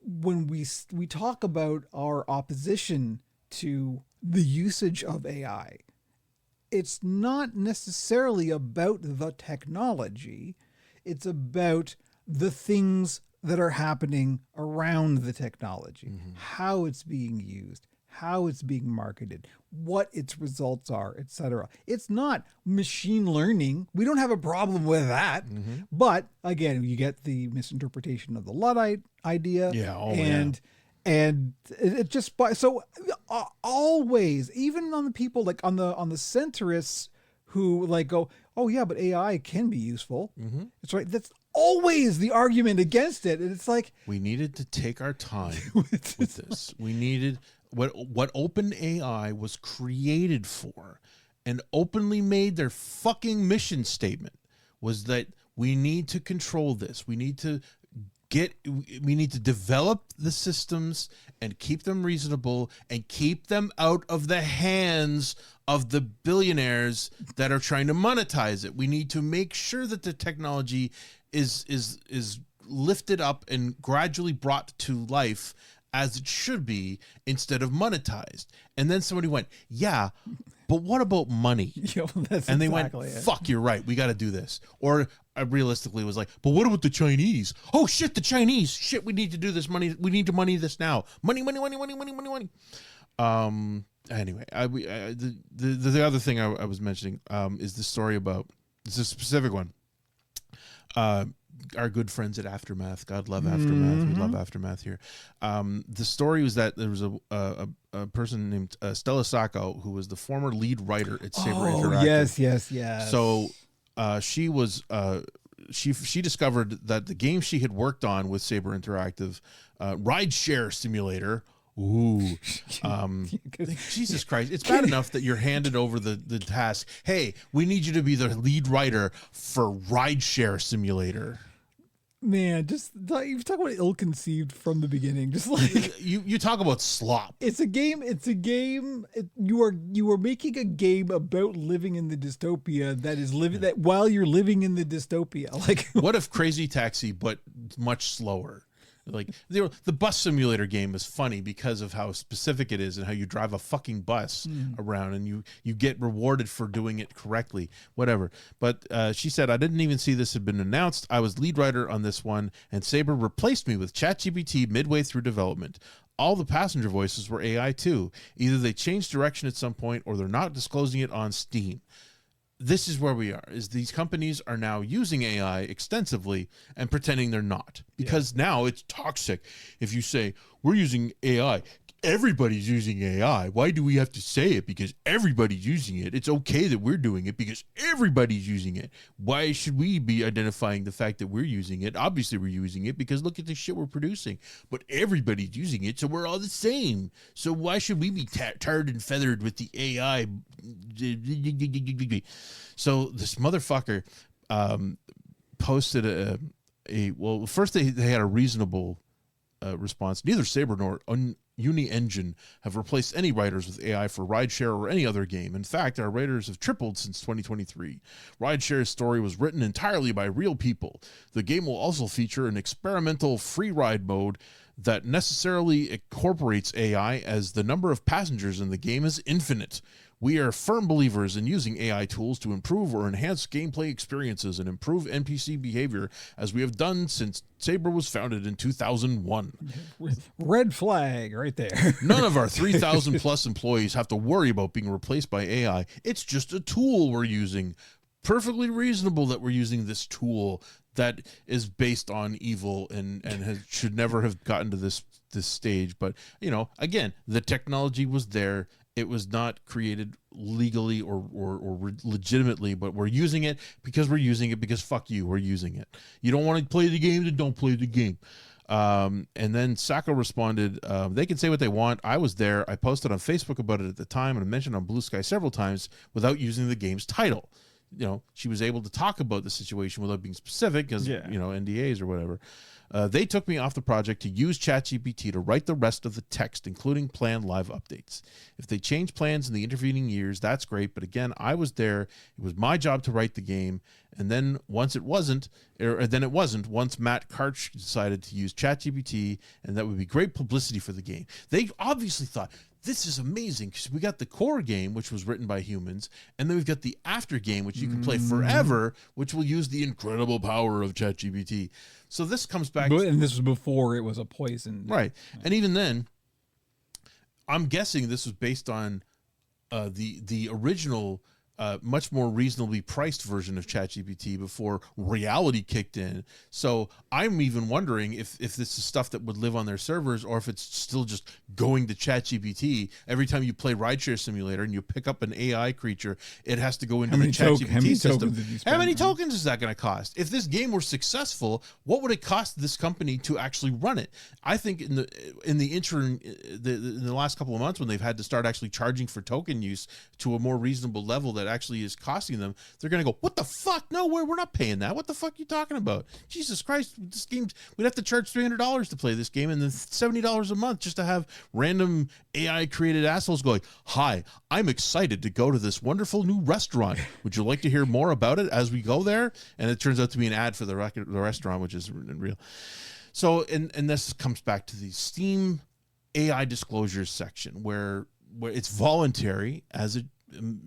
when we talk about our opposition to the usage of AI, it's not necessarily about the technology. It's about the things that are happening around the technology, how it's being used, how it's being marketed, what its results are, etc. It's not machine learning. We don't have a problem with that. But again, you get the misinterpretation of the Luddite idea. And it just, so always, even on the people like on the centrists who like go, oh yeah, but AI can be useful. It's right. That's always the argument against it. And it's like, we needed to take our time with this. We needed what OpenAI was created for, and openly made their fucking mission statement was that we need to control this. We need to develop the systems and keep them reasonable and keep them out of the hands of the billionaires that are trying to monetize it. We need to make sure that the technology is lifted up and gradually brought to life as it should be instead of monetized. And then somebody went, yeah, but what about money? And they went, fuck, you're right. We got to do this. Or realistically was like, but what about the Chinese? Oh shit, the Chinese. Shit, we need to do this money. We need to money this now. Money. Anyway, the other thing I was mentioning is the story about, it's a specific one. Our good friends at Aftermath. God love Aftermath. We love Aftermath here. The story was that there was a person named Stella Sacco, who was the former lead writer at Saber Interactive. Yes. So she was she discovered that the game she had worked on with Saber Interactive, Rideshare Simulator. Ooh, Jesus Christ. It's bad enough that you're handed over the task. Hey, we need you to be the lead writer for Rideshare Simulator. Man, just you talk about ill-conceived from the beginning. Just like you talk about slop. It's a game. You are making a game about living in the dystopia that is living that while you're living in the dystopia. Like, what if Crazy Taxi, but much slower? Like the bus simulator game is funny because of how specific it is and how you drive a fucking bus around and you get rewarded for doing it correctly, whatever. But she said, I didn't even see this had been announced. I was lead writer on this one, and Saber replaced me with ChatGPT midway through development. All the passenger voices were AI too. Either they changed direction at some point or they're not disclosing it on Steam. This is where we are, is these companies are now using AI extensively and pretending they're not, because now it's toxic. If you say we're using AI, everybody's using AI. Why do we have to say it? Because everybody's using it. It's okay that we're doing it because everybody's using it. Why should we be identifying the fact that we're using it? Obviously we're using it because look at the shit we're producing, but everybody's using it. So we're all the same. So why should we be tarred and feathered with the AI? So this motherfucker posted well, first they had a reasonable response. Neither Saber nor Uni-Engine have replaced any writers with AI for Rideshare or any other game. In fact, our writers have tripled since 2023. Rideshare's story was written entirely by real people. The game will also feature an experimental free ride mode that necessarily incorporates AI, as the number of passengers in the game is infinite. We are firm believers in using AI tools to improve or enhance gameplay experiences and improve NPC behavior, as we have done since Saber was founded in 2001. Red flag right there. None of our 3,000 plus employees have to worry about being replaced by AI. It's just a tool we're using. Perfectly reasonable that we're using this tool that is based on evil and should never have gotten to this stage. But, you know, again, the technology was there. It was not created legally or legitimately, but we're using it because fuck you, we're using it. You don't want to play the game, then don't play the game. And then Sacco responded, they can say what they want. I was there. I posted on Facebook about it at the time and I mentioned on Blue Sky several times without using the game's title. You know, she was able to talk about the situation without being specific because, you know, NDAs or whatever. They took me off the project to use ChatGPT to write the rest of the text, including planned live updates. If they change plans in the intervening years, that's great. But again, I was there. It was my job to write the game. And then once it wasn't, once Matt Karch decided to use ChatGPT, and that would be great publicity for the game. They obviously thought, this is amazing because we got the core game, which was written by humans, and then we've got the after game, which you can play forever, which will use the incredible power of ChatGPT. So this comes back, and this was before it was a poison, right? And even then, I'm guessing this was based on the original, much more reasonably priced version of ChatGPT before reality kicked in. So I'm even wondering if this is stuff that would live on their servers, or if it's still just going to ChatGPT every time you play Rideshare Simulator and you pick up an AI creature. It has to go into the ChatGPT system. How many tokens is that going to cost? If this game were successful, what would it cost this company to actually run it? I think in the interim, in the last couple of months, when they've had to start actually charging for token use to a more reasonable level that actually is costing them, they're going to go, what the fuck? No, we're not paying that. What the fuck are you talking about? Jesus Christ, this game, we'd have to charge $300 to play this game, and then $70 a month just to have random AI created assholes going, hi, I'm excited to go to this wonderful new restaurant. Would you like to hear more about it as we go there? And it turns out to be an ad for the restaurant, which is real. So, and this comes back to the Steam AI disclosures section where it's voluntary, as it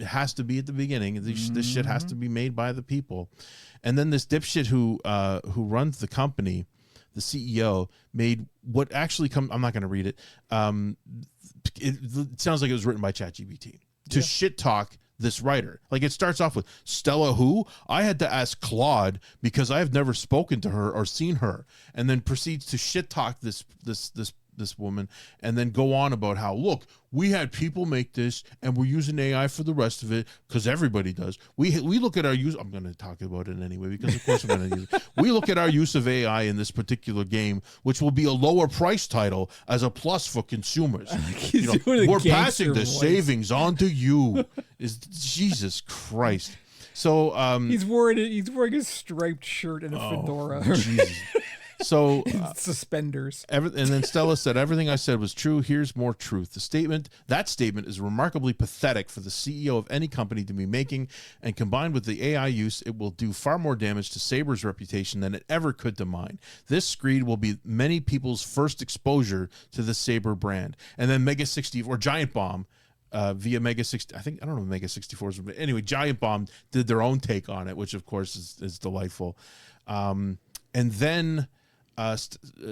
has to be at the beginning. This shit has to be made by the people. And then this dipshit who runs the company, the CEO, made what actually I'm not going to read it. It sounds like it was written by ChatGPT to shit talk this writer. Like, it starts off with, Stella who? I had to ask Claude because I have never spoken to her or seen her, and then proceeds to shit talk this woman, and then go on about how, look, we had people make this and we're using AI for the rest of it because everybody does. We look at our use. I'm going to talk about it anyway because of course I'm going to use it. We look at our use of AI in this particular game, which will be a lower price title as a plus for consumers. We're passing the savings on to you. Is Jesus Christ. So he's wearing a striped shirt and a fedora. Jesus. So suspenders. And then Stella said, everything I said was true. Here's more truth. That statement is remarkably pathetic for the CEO of any company to be making, and combined with the AI use, it will do far more damage to Saber's reputation than it ever could to mine. This screed will be many people's first exposure to the Saber brand. And then Mega 60 or Giant Bomb via Mega 60, I don't know if Mega 64's, but anyway, Giant Bomb did their own take on it, which of course is delightful. And then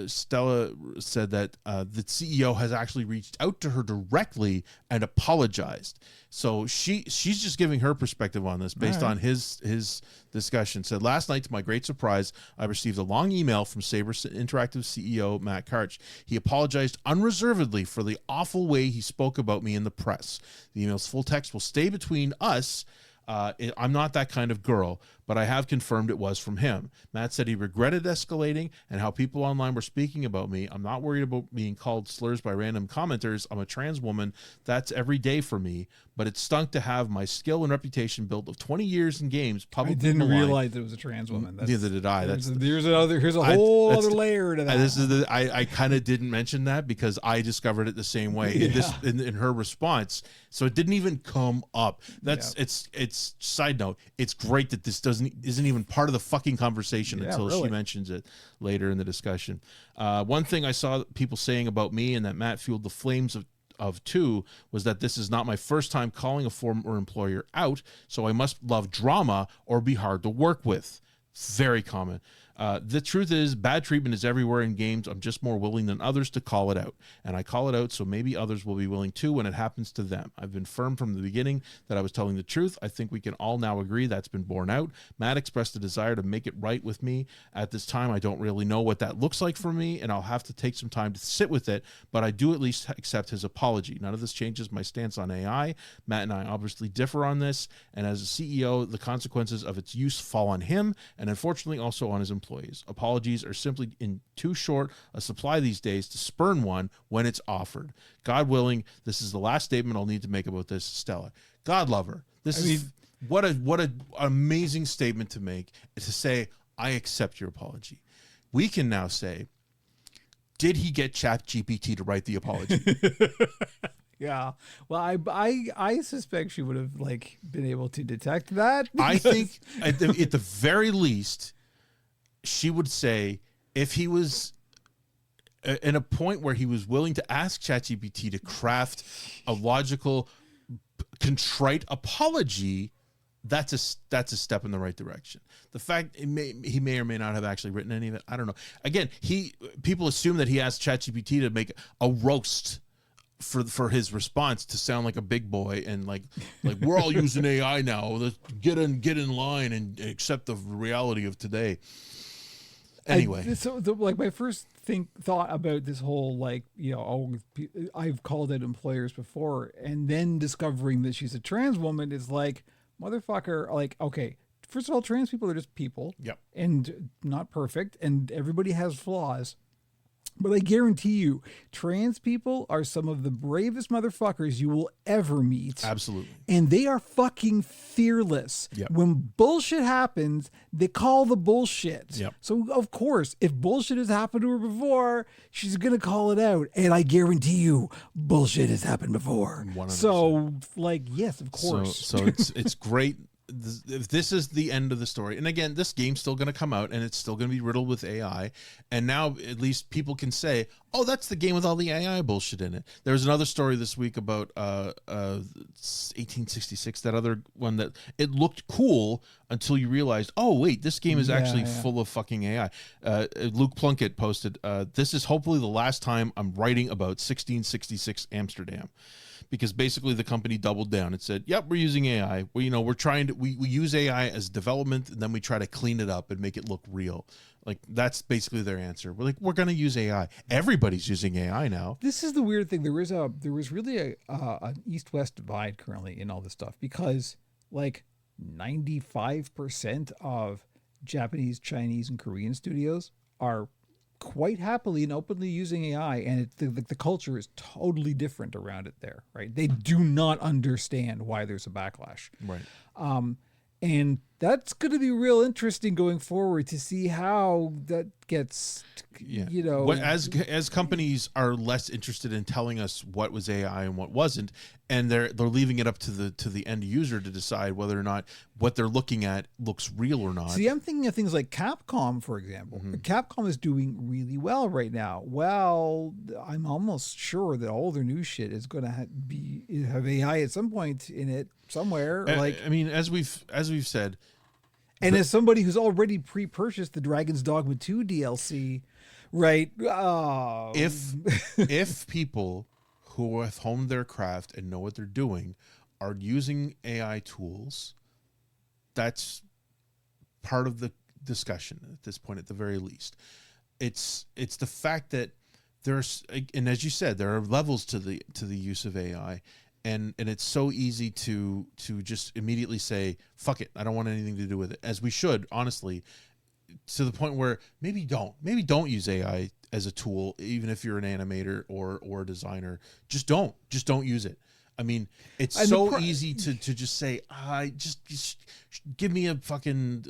Stella said that the CEO has actually reached out to her directly and apologized. So she's just giving her perspective on this based on his discussion. Said, last night, to my great surprise, I received a long email from Saber Interactive CEO Matt Karch. He apologized unreservedly for the awful way he spoke about me in the press. The email's full text will stay between us. I'm not that kind of girl, but I have confirmed it was from him. Matt said he regretted escalating and how people online were speaking about me. I'm not worried about being called slurs by random commenters. I'm a trans woman. That's every day for me. But it stunk to have my skill and reputation built of 20 years in games publicly I didn't realize it was a trans woman. Neither did I. Here's a whole other layer to that. I kind of didn't mention that because I discovered it the same way in her response. So it didn't even come up. It's side note. It's great that this isn't even part of the fucking conversation until she mentions it later in the discussion. One thing I saw people saying about me and that Matt fueled the flames of too was that this is not my first time calling a former employer out, so I must love drama or be hard to work with. Very common. The truth is, bad treatment is everywhere in games. I'm just more willing than others to call it out. And I call it out so maybe others will be willing too when it happens to them. I've been firm from the beginning that I was telling the truth. I think we can all now agree that's been borne out. Matt expressed a desire to make it right with me. At this time, I don't really know what that looks like for me, and I'll have to take some time to sit with it, but I do at least accept his apology. None of this changes my stance on AI. Matt and I obviously differ on this, and as a CEO, the consequences of its use fall on him, and unfortunately also on his employees. Apologies are simply in too short a supply these days to spurn one when it's offered. God willing, this is the last statement I'll need to make about this, Stella. God love her. What an amazing statement to make, to say, I accept your apology. We can now say, did he get ChatGPT to write the apology? Yeah. Well, I suspect she would have been able to detect that. I think at the very least, she would say, if he was in a point where he was willing to ask ChatGPT to craft a logical, contrite apology, that's a step in the right direction. The fact he may or may not have actually written any of it, I don't know. Again, people assume that he asked ChatGPT to make a roast for his response to sound like a big boy and like we're all using AI now. Let's get in line and accept the reality of today. Anyway, my first thought about this whole, like, you know, I've called out employers before, and then discovering that she's a trans woman is like, motherfucker. Like, okay, first of all, trans people are just people, yep, and not perfect, and everybody has flaws. But I guarantee you, trans people are some of the bravest motherfuckers you will ever meet. Absolutely. And they are fucking fearless. Yep. When bullshit happens, they call the bullshit. Yep. So, of course, if bullshit has happened to her before, she's going to call it out. And I guarantee you, bullshit has happened before. 100%. So, like, yes, of course. So it's great. If this is the end of the story, and again, this game's still going to come out and it's still going to be riddled with AI, and now at least people can say, oh, that's the game with all the AI bullshit in it. There was another story this week about 1866, that other one that it looked cool until you realized, oh wait, this game is actually full of fucking AI. Luke Plunkett posted, this is hopefully the last time I'm writing about 1666 Amsterdam. Because basically the company doubled down and said, yep, we're using AI. We're trying to, we use AI as development, and then we try to clean it up and make it look real. Like, that's basically their answer. We're like, we're going to use AI. Everybody's using AI now. This is the weird thing. There was really an East-West divide currently in all this stuff, because like 95% of Japanese, Chinese, and Korean studios are quite happily and openly using AI, and the culture is totally different around it there, right? They do not understand why there's a backlash. Right. And that's going to be real interesting going forward to see how that gets, as companies are less interested in telling us what was AI and what wasn't, and they're leaving it up to the end user to decide whether or not what they're looking at looks real or not. See, I'm thinking of things like Capcom, for example. Mm-hmm. Capcom is doing really well right now. Well, I'm almost sure that all their new shit is going to have AI at some point in it somewhere. I mean, as we've said. And as somebody who's already pre-purchased the Dragon's Dogma 2 DLC, right? Oh. If people who have honed their craft and know what they're doing are using AI tools, that's part of the discussion at this point, at the very least. It's the fact that there's, and as you said, there are levels to the use of AI. And it's so easy to just immediately say, fuck it, I don't want anything to do with it, as we should, honestly, to the point where maybe don't use AI as a tool, even if you're an animator or a designer. Just don't use it. I mean, it's so easy to just say, just give me a fucking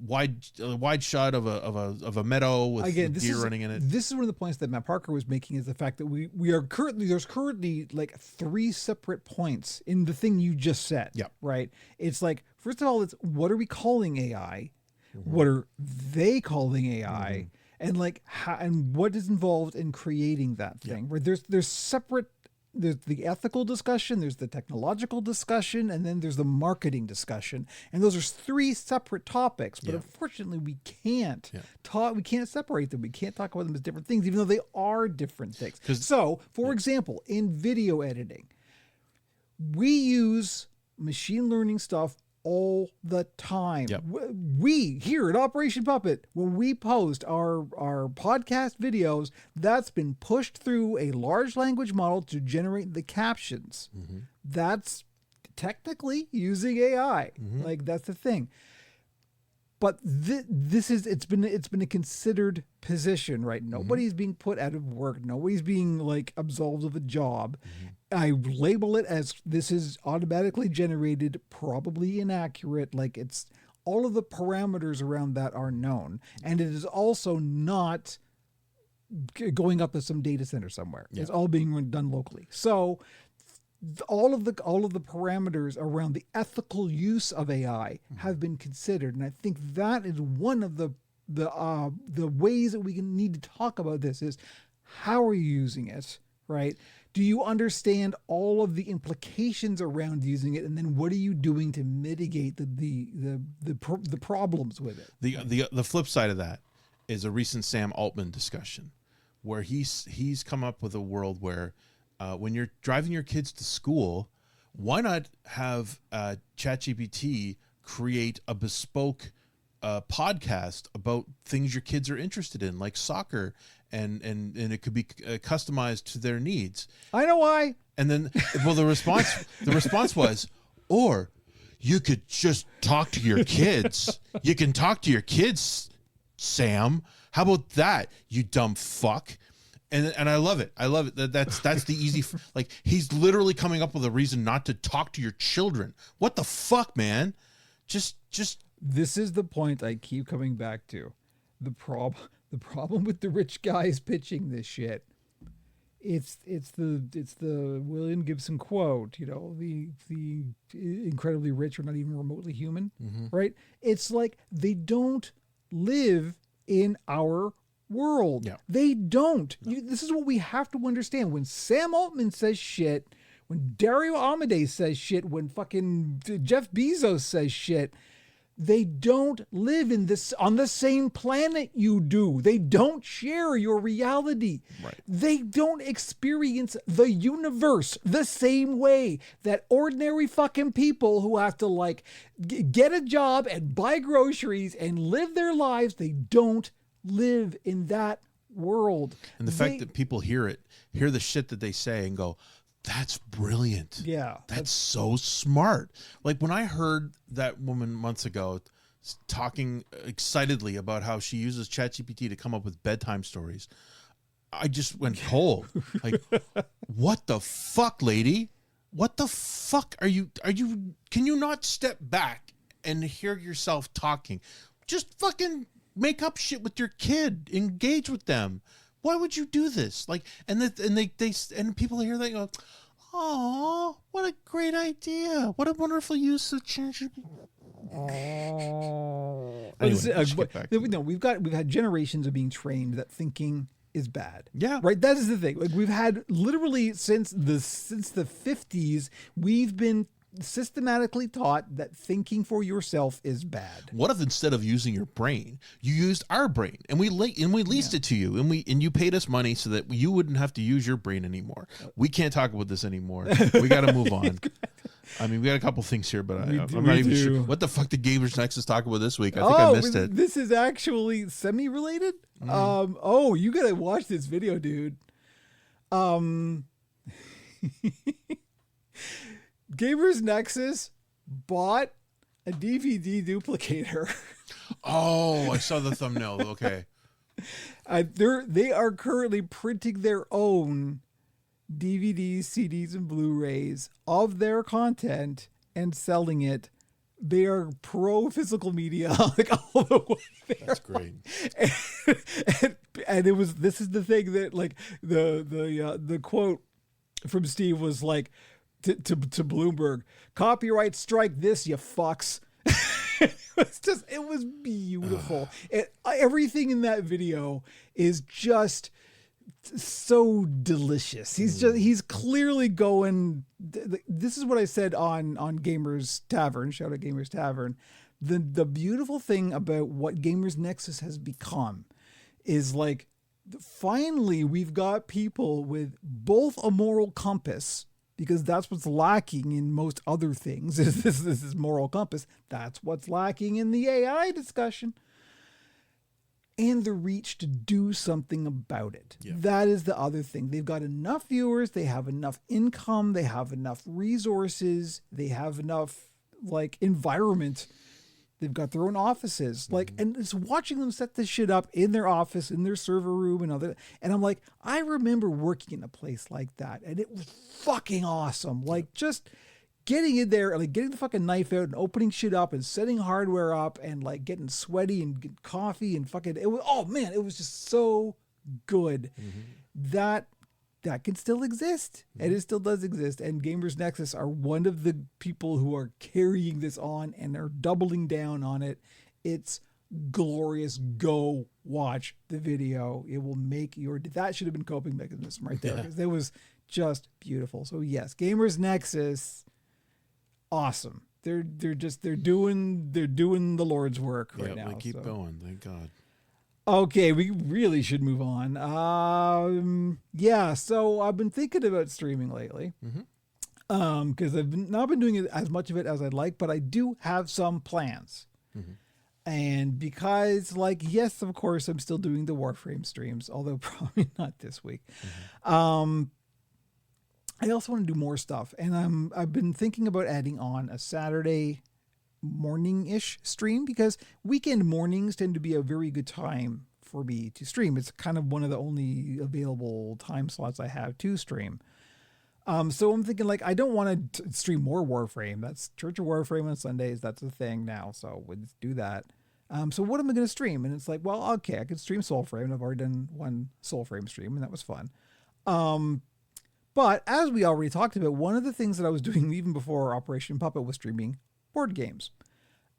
wide shot of a meadow with deer running in it. This is one of the points that Matt Parker was making, is the fact that there's currently like 3 separate points in the thing you just said. Yep. Right. It's like, first of all, it's what are we calling AI? Mm-hmm. What are they calling AI? Mm-hmm. And like and what is involved in creating that thing? Where there's separate. There's the ethical discussion, there's the technological discussion, and then there's the marketing discussion. And those are 3 separate topics, but unfortunately we can't we can't separate them. We can't talk about them as different things, even though they are different things. So, for example, in video editing, we use machine learning stuff all the time. Yep. We here at Operation Puppet, when we post our podcast videos, that's been pushed through a large language model to generate the captions. Mm-hmm. That's technically using AI. Mm-hmm. Like, that's the thing. But it's been a considered position, right? Nobody's being put out of work. Nobody's being like absolved of a job. Mm-hmm. I label it as this is automatically generated, probably inaccurate. Like, it's all of the parameters around that are known, and it is also not going up to some data center somewhere. Yeah. It's all being done locally. So all of the parameters around the ethical use of AI have been considered, and I think that is one of the ways that we need to talk about this is how are you using it, right? Do you understand all of the implications around using it, and then what are you doing to mitigate the problems with it? The flip side of that is a recent Sam Altman discussion where he's come up with a world where when you're driving your kids to school, why not have ChatGPT create a bespoke podcast about things your kids are interested in, like soccer, and it could be customized to their needs. I know why. And then, well, the response was, or you could just talk to your kids. You can talk to your kids, Sam. How about that, you dumb fuck? And I love it. I love it. That's the easy, like, he's literally coming up with a reason not to talk to your children. What the fuck, man? Just. This is the point I keep coming back to. The problem with the rich guys pitching this shit. It's the William Gibson quote, you know, the incredibly rich are not even remotely human, right? It's like they don't live in our world. Yeah. They don't. No. This is what we have to understand. When Sam Altman says shit, when Dario Amodei says shit, when fucking Jeff Bezos says shit, they don't live on the same planet you do. They don't share your reality. Right. They don't experience the universe the same way that ordinary fucking people who have to like get a job and buy groceries and live their lives, they don't live in that world. And the fact that people hear the shit that they say and go, that's brilliant. Yeah. That's so smart. Like when I heard that woman months ago talking excitedly about how she uses ChatGPT to come up with bedtime stories, I just went cold. Like, what the fuck, lady? What the fuck are you, can you not step back and hear yourself talking? Just fucking make up shit with your kid. Engage with them. Why would you do this? Like, and people hear that go, oh, what a great idea! What a wonderful use of ChatGPT. Anyway, we've had generations of being trained that thinking is bad. Yeah, right. That is the thing. Like we've had literally since the 50s, we've been systematically taught that thinking for yourself is bad. What if instead of using your brain, you used our brain and we leased it to you and you paid us money so that you wouldn't have to use your brain anymore? We can't talk about this anymore. We got to move on. I mean, we got a couple things here, but I'm not even sure. What the fuck did Gamers Nexus talk about this week? I think I missed it. This is actually semi-related. You got to watch this video, dude. Gamers Nexus bought a DVD duplicator. Oh, I saw the thumbnail. Okay. They are currently printing their own DVDs, CDs, and Blu-rays of their content and selling it. They are pro physical media, like all the way there. That's great. And this is the thing that like the quote from Steve was like, to Bloomberg, copyright strike this, you fucks. It was beautiful. Everything in that video is just so delicious. He's clearly going. This is what I said on Gamers Tavern. Shout out Gamers Tavern. The beautiful thing about what Gamers Nexus has become is like, finally we've got people with both a moral compass, because that's what's lacking in most other things. This is moral compass. That's what's lacking in the AI discussion. And the reach to do something about it. Yeah. That is the other thing. They've got enough viewers. They have enough income. They have enough resources. They have enough like environment. They've got their own offices. Like, and it's watching them set this shit up in their office, in their server room and other. And I'm like, I remember working in a place like that and it was fucking awesome. Like just getting in there and like getting the fucking knife out and opening shit up and setting hardware up and like getting sweaty and getting coffee and fucking, it was just so good. That can still exist, and it still does exist. And Gamers Nexus are one of the people who are carrying this on and are doubling down on it. It's glorious. Go watch the video. It will make that should have been coping mechanism right there, because it was just beautiful. So yes, Gamers Nexus, awesome. They're doing the Lord's work right now. They keep going, thank God. Okay, we really should move on. So I've been thinking about streaming lately. Because I've not been doing as much of it as I'd like, but I do have some plans. And because, yes, of course, I'm still doing the Warframe streams, although probably not this week. I also want to do more stuff, and I've been thinking about adding on a Saturday morning-ish stream, because weekend mornings tend to be a very good time for me to stream. It's kind of one of the only available time slots I have to stream. So I'm thinking, I don't want to stream more Warframe. That's Church of Warframe on Sundays. That's a thing now, so we'll just do that. So what am I going to stream? And it's okay, I could stream Soulframe. I've already done one Soulframe stream, and that was fun. But as we already talked about, one of the things that I was doing even before Operation Puppet was streaming board games.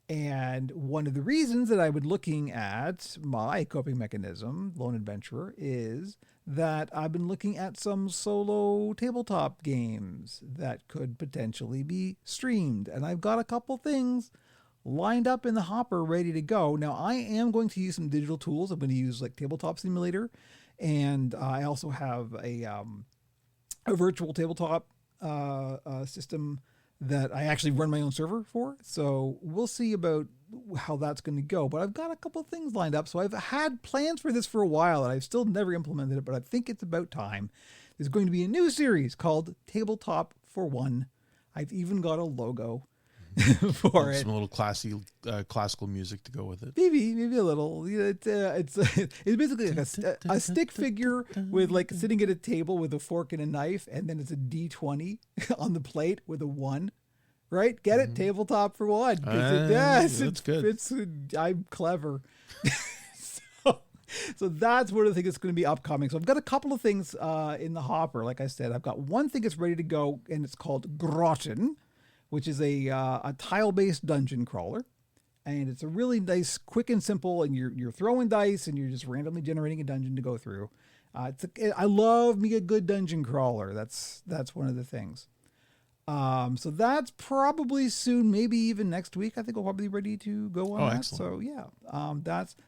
And one of the reasons that I've been looking at my coping mechanism, Lone Adventurer, is that I've been looking at some solo tabletop games that could potentially be streamed. And I've got a couple things lined up in the hopper ready to go. Now, I am going to use some digital tools. I'm going to use Tabletop Simulator. And I also have a virtual tabletop system that I actually run my own server for. So we'll see about how that's going to go. But I've got a couple of things lined up. So I've had plans for this for a while, and I've still never implemented it, but I think it's about time. There's going to be a new series called Tabletop for One. I've even got a logo for it. Some little classical music to go with it. Maybe a little. It's basically a stick figure with sitting at a table with a fork and a knife, and then it's a D20 on the plate with a 1. Right? Get it? Tabletop for One. That's good. I'm clever. So that's one of the things that's going to be upcoming. So I've got a couple of things in the hopper. Like I said, I've got one thing that's ready to go, and it's called Grotten, which is a tile-based dungeon crawler. And it's a really nice, quick and simple, and you're throwing dice, and you're just randomly generating a dungeon to go through. I love me a good dungeon crawler. That's one of the things. So that's probably soon, maybe even next week. I think we'll probably be ready to go on that. Excellent. So yeah,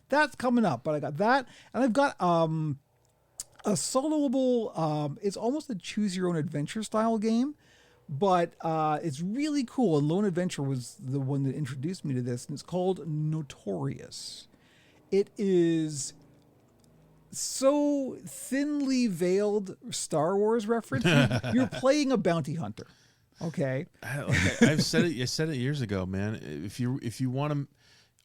that's coming up. But I got that, and I've got a soloable. It's almost a choose your own adventure style game. But it's really cool, and Lone Adventure was the one that introduced me to this, and it's called Notorious. It is so thinly veiled Star Wars reference. You're playing a bounty hunter, okay? I've said it. I said it years ago, man. If you want to,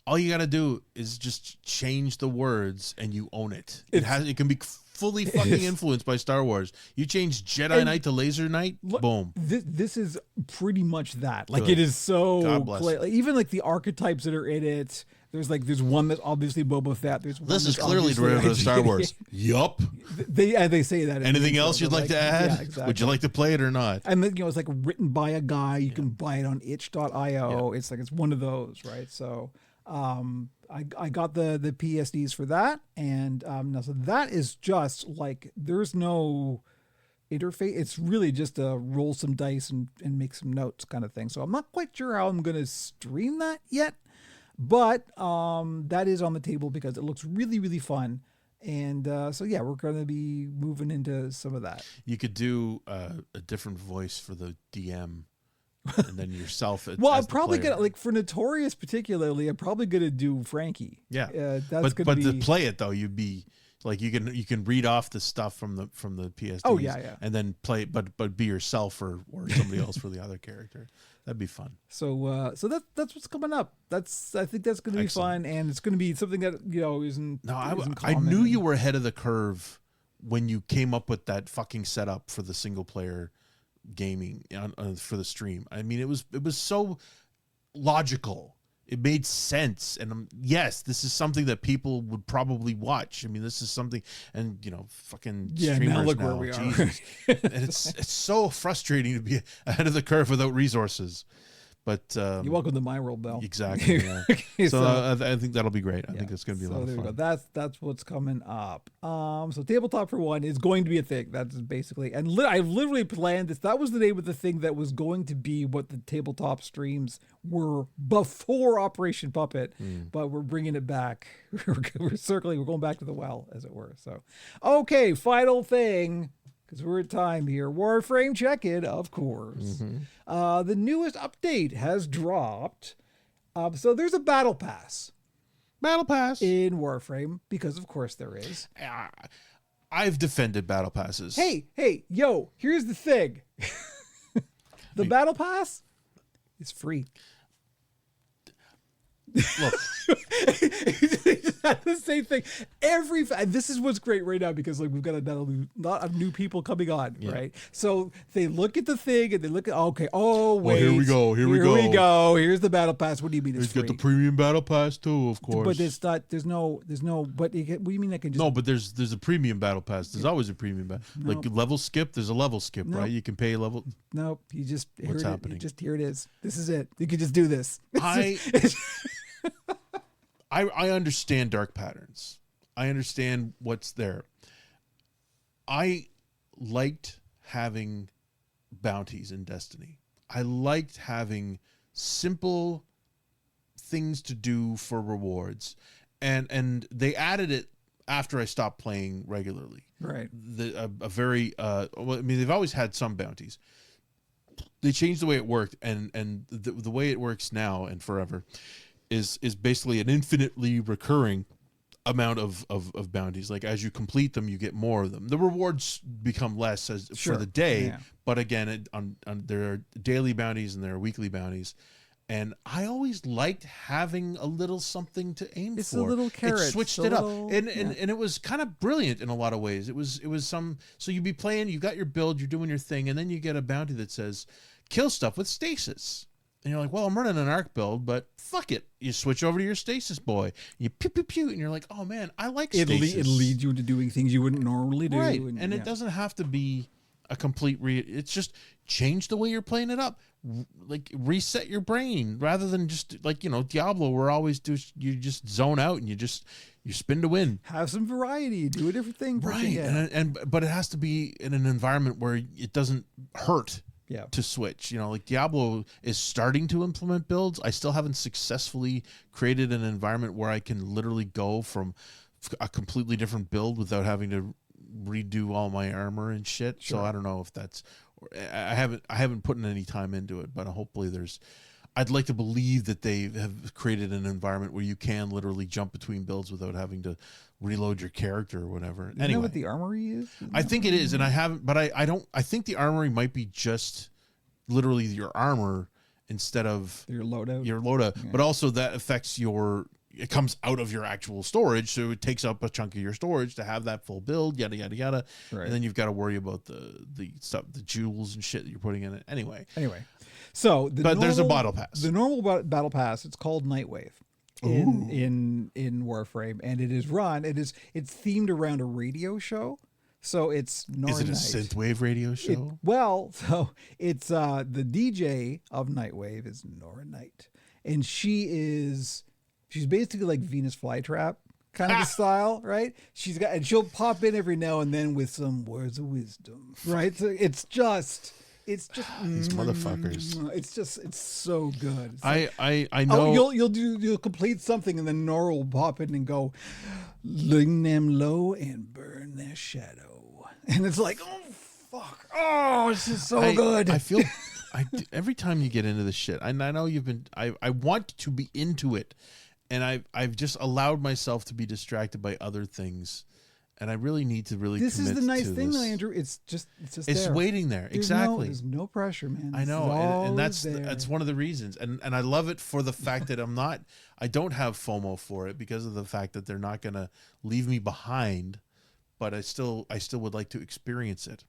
all you got to do is just change the words, and you own it. It can be fully fucking influenced by Star Wars. You change Jedi Knight to Laser Knight, boom. This is pretty much that. It is so God bless. Even the archetypes that are in it. There's one that's obviously Boba Fett. This is clearly derivative of Star Wars. Yup. They say that. Anything else you'd like to add? Yeah, exactly. Would you like to play it or not? And then it's written by a guy. You can buy it on itch.io. Yeah. It's one of those, right? So I got the PSDs for that, and so that is just there's no interface. It's really just a roll some dice and make some notes kind of thing. So I'm not quite sure how I'm going to stream that yet, but that is on the table because it looks really, really fun. And so yeah, we're going to be moving into some of that. You could do a different voice for the DM. And then yourself. Well, I'm probably gonna for Notorious particularly. I'm probably gonna do Frankie. Yeah, but to play it though, you'd be you can read off the stuff from the PSDs. Oh yeah. And then play, but be yourself or somebody else for the other character. That'd be fun. So that's what's coming up. I think that's gonna be fun, and it's gonna be something that isn't. No, I knew you were ahead of the curve when you came up with that fucking setup for the single player gaming for the stream. I mean, it was so logical. It made sense, and yes, this is something that people would probably watch. I mean, this is something, and fucking streamers now look now, where we Jesus. are. And it's so frustrating to be ahead of the curve without resources. But You're welcome to my world, Bell. exactly. Yeah. Okay, So I think that'll be great. I think it's going to be a lot of there fun. we go. That's what's coming up. So tabletop for one is going to be a thing. That's basically, and I've literally planned this. That was the name of the thing that was going to be what the tabletop streams were before Operation Puppet, but we're bringing it back. We're circling. We're going back to the well, as it were. So, okay, final thing. Because we're at time here. Warframe check-in, of course. The newest update has dropped. So there's a battle pass Battle Pass. in Warframe, because of course there is. I've defended battle passes. Hey, yo, here's the thing. The battle pass is free. Look, The same thing. This is what's great right now, because like we've got a lot of new people coming on, right? So they look at the thing and they look at wait. here we go. Here we go. Here's the battle pass. What do you mean it's he's free? got the premium battle pass too, of course. But it's not. There's no. But what do you mean I can just? No, but there's a premium battle pass. There's always a premium battle. Like level skip, there's a level skip, right? You can pay a level. Nope. You just. What's happening? Here it is. This is it. You can just do this. I understand dark patterns. I understand what's there. I liked having bounties in Destiny. I liked having simple things to do for rewards. And they added it after I stopped playing regularly. Right. They've always had some bounties. They changed the way it worked, and the way it works now and forever is basically an infinitely recurring amount of bounties. Like as you complete them, you get more of them. The rewards become less for the day, but again, there are daily bounties and there are weekly bounties. And I always liked having a little something to aim for. It's a little carrot. It switched it up, and it was kind of brilliant in a lot of ways. It was some. So you'd be playing, you got your build, you're doing your thing, and then you get a bounty that says, "Kill stuff with stasis." And you're like, well, I'm running an arc build, but fuck it. You switch over to your stasis boy. You pew, pew, pew, and you're like, oh, man, I like stasis. It leads you into doing things you wouldn't normally do. Right, and it doesn't have to be a complete it's just change the way you're playing it up. Like, reset your brain rather than just, like, Diablo, where you just zone out and you spin to win. Have some variety. Do a different thing. Right, but it has to be in an environment where it doesn't hurt. To switch, like Diablo is starting to implement builds. I still haven't successfully created an environment where I can literally go from a completely different build without having to redo all my armor and shit. Sure. So I don't know if that's. I haven't put in any time into it, but hopefully I'd like to believe that they have created an environment where you can literally jump between builds without having to reload your character or whatever. Isn't that what the armory is? I think it is, and I haven't, but I don't. I think the armory might be just literally your armor instead of your loadout. Yeah. But also that affects it comes out of your actual storage, so it takes up a chunk of your storage to have that full build, yada yada yada. Right. And then you've got to worry about the stuff, the jewels and shit that you're putting in it. Anyway. So there's a battle pass. The normal battle pass, it's called Nightwave in Warframe, and it's themed around a radio show. So it's Nora Is it a Knight. synthwave radio show? It's the DJ of Nightwave is Nora Knight, and she's basically like Venus Flytrap kind of style, right? She'll pop in every now and then with some words of wisdom, right? So it's just these motherfuckers. It's so good. It's I know. You'll complete something and then Nora will pop in and go, ling them low and burn their shadow. And it's like, oh fuck, oh, this is so good. I feel every time you get into this shit, and I know you've been. I want to be into it, and I've just allowed myself to be distracted by other things, and I really need to really. This is the nice thing, though, Andrew. It's it's waiting there. Exactly. There's no pressure, man. I know, and that's one of the reasons, and I love it for the fact that I don't have FOMO for it because of the fact that they're not going to leave me behind. But I still would like to experience it.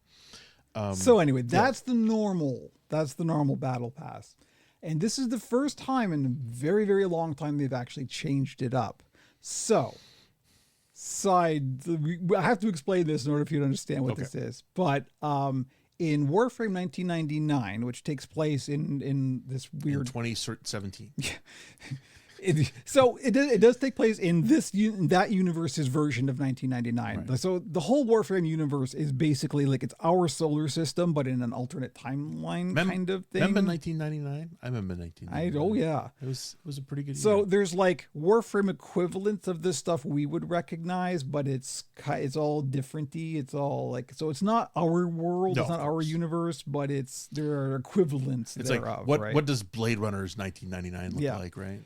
So anyway, that's the normal battle pass. And this is the first time in a very, very long time they've actually changed it up. So I have to explain this in order for you to understand what this is. But in Warframe 1999, which takes place in this In weird 2017. It does take place in that universe's version of 1999. Right. So the whole Warframe universe is basically like it's our solar system, but in an alternate timeline kind of thing. Remember 1999? I remember 1999. Oh yeah, it was a pretty good. So year. there's like Warframe equivalents of this stuff we would recognize, but it's all different-y. It's all like, so it's not our world, it's not our universe, but there are equivalents it's thereof. Like right? what does Blade Runner's 1999 look like, right?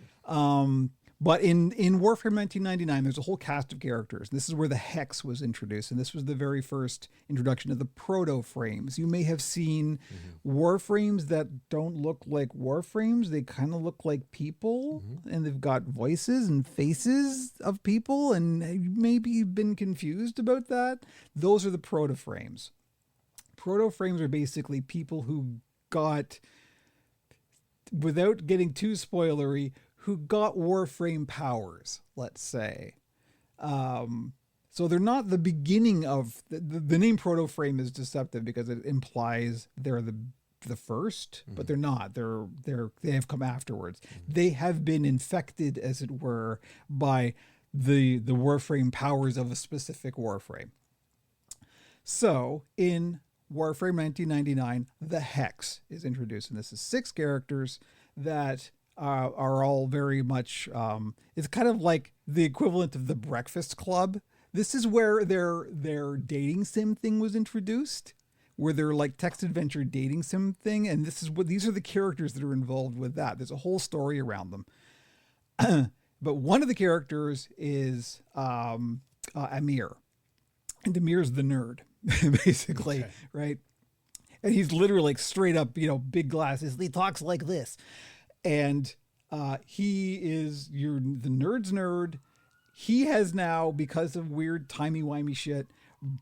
But in Warframe 1999, there's a whole cast of characters. This is where the Hex was introduced, and this was the very first introduction of the proto-frames. You may have seen Warframes that don't look like Warframes. They kind of look like people, and they've got voices and faces of people, and maybe you've been confused about that. Those are the proto-frames. Proto-frames are basically people who got, without getting too spoilery, who got Warframe powers, let's say. So they're not the beginning of the name Proto-Frame is deceptive because it implies they're the first, but they're not. They have come afterwards. They have been infected, as it were, by the Warframe powers of a specific Warframe. So in Warframe 1999, the Hex is introduced, and this is 6 characters that are all very much, it's kind of like the equivalent of the Breakfast Club. This is where their dating sim thing was introduced, where they're like text adventure dating sim thing. And these are the characters that are involved with that. There's a whole story around them. But one of the characters is Amir. And Amir's the nerd, basically, right? And he's literally like straight up, big glasses. He talks like this. And he is the nerd's nerd. He has now, because of weird timey-wimey shit,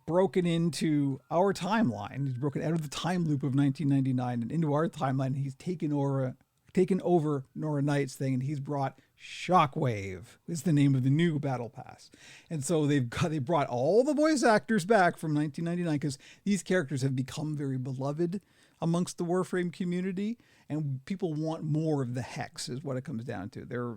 broken into our timeline. He's broken out of the time loop of 1999 and into our timeline. And he's taken over Nora Knight's thing, and he's brought Shockwave is the name of the new battle pass. And so they brought all the voice actors back from 1999 because these characters have become very beloved amongst the Warframe community, and people want more of the Hex is what it comes down to. They're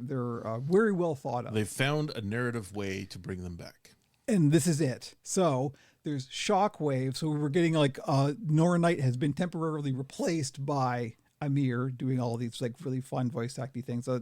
very well thought of. They found a narrative way to bring them back. And this is it. So there's Shockwave. So we're getting like Nora Knight has been temporarily replaced by Amir doing all these like really fun voice acting things. So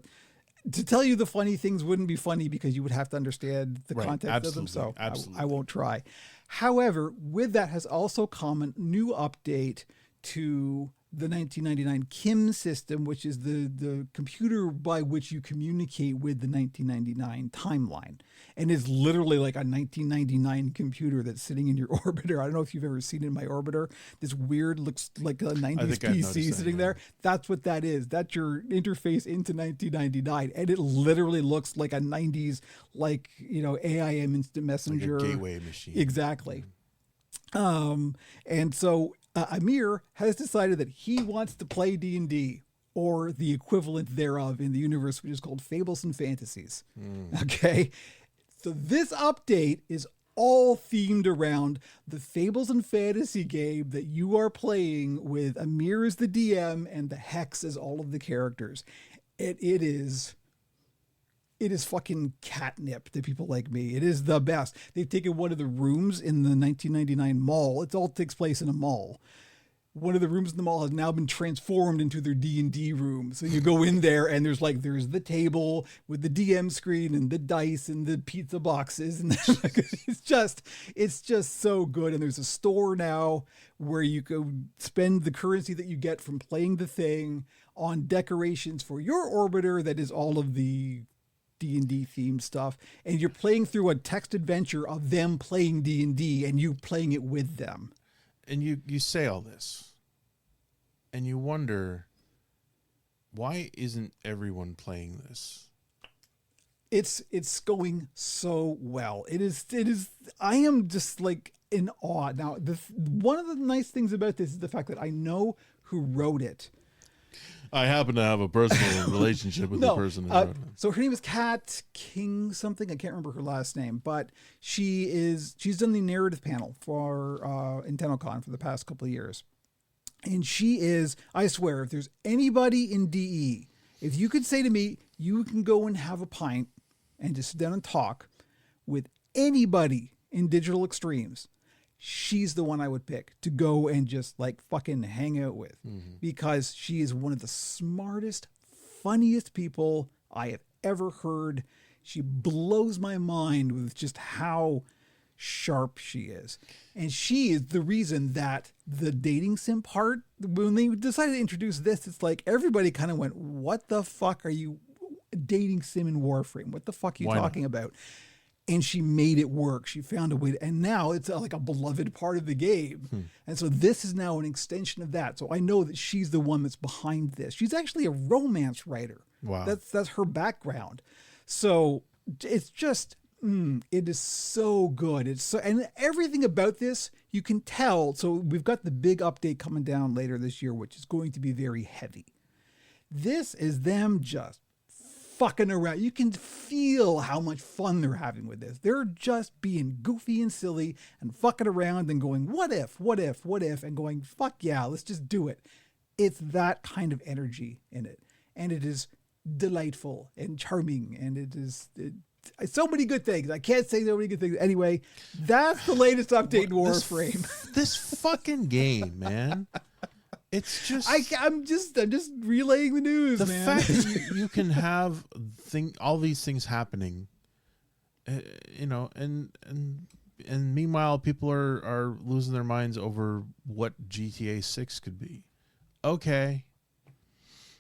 to tell you the funny things wouldn't be funny because you would have to understand the context of them. So I won't try. However, with that has also come a new update to the 1999 Kim system, which is the computer by which you communicate with the 1999 timeline. And it's literally like a 1999 computer that's sitting in your orbiter. I don't know if you've ever seen it in my orbiter. This weird, looks like a 90s PC sitting there. That's what that is. That's your interface into 1999. And it literally looks like a 90s, like, AIM instant messenger. Like a gateway machine. Exactly. And so Amir has decided that he wants to play D&D, or the equivalent thereof in the universe, which is called Fables and Fantasies. Okay. So this update is all themed around the Fables and Fantasy game that you are playing with Amir as the DM and the Hex as all of the characters. It is fucking catnip to people like me. It is the best. They've taken one of the rooms in the 1999 mall. It all takes place in a mall. One of the rooms in the mall has now been transformed into their D&D room. So you go in there and there's the table with the DM screen and the dice and the pizza boxes. And it's just so good. And there's a store now where you go spend the currency that you get from playing the thing on decorations for your orbiter. That is all of the D&D themed stuff, and you're playing through a text adventure of them playing D&D and you playing it with them. And you say all this, and you wonder, why isn't everyone playing this? It's going so well. It is. I am just like in awe. Now, one of the nice things about this is the fact that I know who wrote it. I happen to have a personal relationship with the person who wrote it. So her name is Kat King something. I can't remember her last name, but she's done the narrative panel for in TennoCon for the past couple of years. And she is, I swear, if there's anybody in DE, if you could say to me, you can go and have a pint and just sit down and talk with anybody in Digital Extremes, she's the one I would pick to go and just like fucking hang out with, because she is one of the smartest, funniest people I have ever heard. She blows my mind with just how sharp she is. And she is the reason that the dating sim part, when they decided to introduce this, it's like everybody kind of went, what the fuck are you dating sim in Warframe? What the fuck are you talking about? And she made it work. She found a way to, and now it's like a beloved part of the game. And so this is now an extension of that. So I know that she's the one that's behind this. She's actually a romance writer. Wow. That's her background. So it's just, it is so good. It's so, and everything about this, you can tell. So we've got the big update coming down later this year, which is going to be very heavy. This is them just fucking around. You can feel how much fun they're having with this. They're just being goofy and silly and fucking around and going, what if, and going, fuck yeah, let's just do it. It's that kind of energy in it. And it is delightful and charming. And it is so many good things. I can't say so many good things. Anyway, that's the latest update in Warframe. This fucking game, man. It's just I'm just relaying the news, the man. fact that you can have all these things happening, and meanwhile people are losing their minds over what GTA 6 could be. Okay.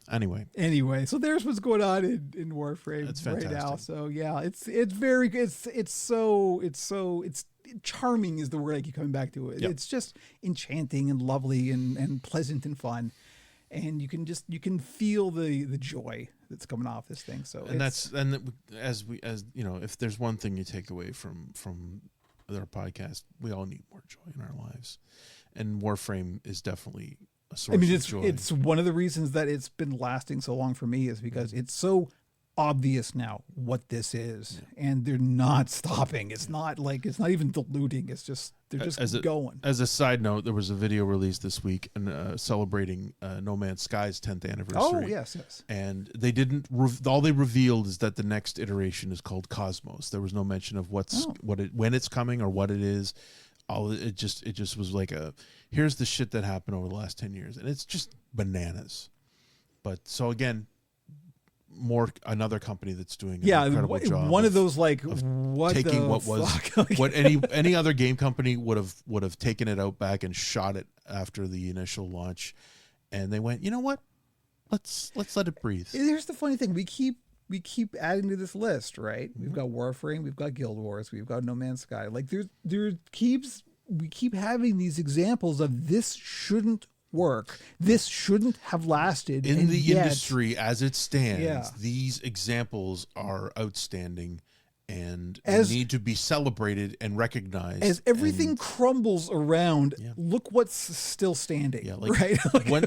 Anyway, so there's what's going on in Warframe right now. So yeah, it's very good. It's charming is the word I keep coming back to. Yep. It's just enchanting and lovely and pleasant and fun, and you can feel the joy that's coming off this thing. So as you know, if there's one thing you take away from our podcast, we all need more joy in our lives, and Warframe is definitely a source of joy. It's one of the reasons that it's been lasting so long for me is because it's so obvious now what this is, and they're not stopping. It's not even diluting. It's just they're just going. As a side note, there was a video released this week and celebrating No Man's Sky's 10th anniversary. Oh yes. And they didn't. All they revealed is that the next iteration is called Cosmos. There was no mention of when it's coming or what it is. It just was like here's the shit that happened over the last 10 years, and it's just bananas. But so again, another company that's doing an incredible job. One of those what taking the what fuck? was what any other game company would have taken it out back and shot it after the initial launch, and they went, you know what, let's let it breathe. Here's the funny thing: we keep adding to this list, right? We've got Warframe, we've got Guild Wars, we've got No Man's Sky. Like we keep having these examples of this shouldn't work. This shouldn't have lasted in the industry as it stands. Yeah. These examples are outstanding and need to be celebrated and recognized. As everything crumbles around, look what's still standing. Yeah, right.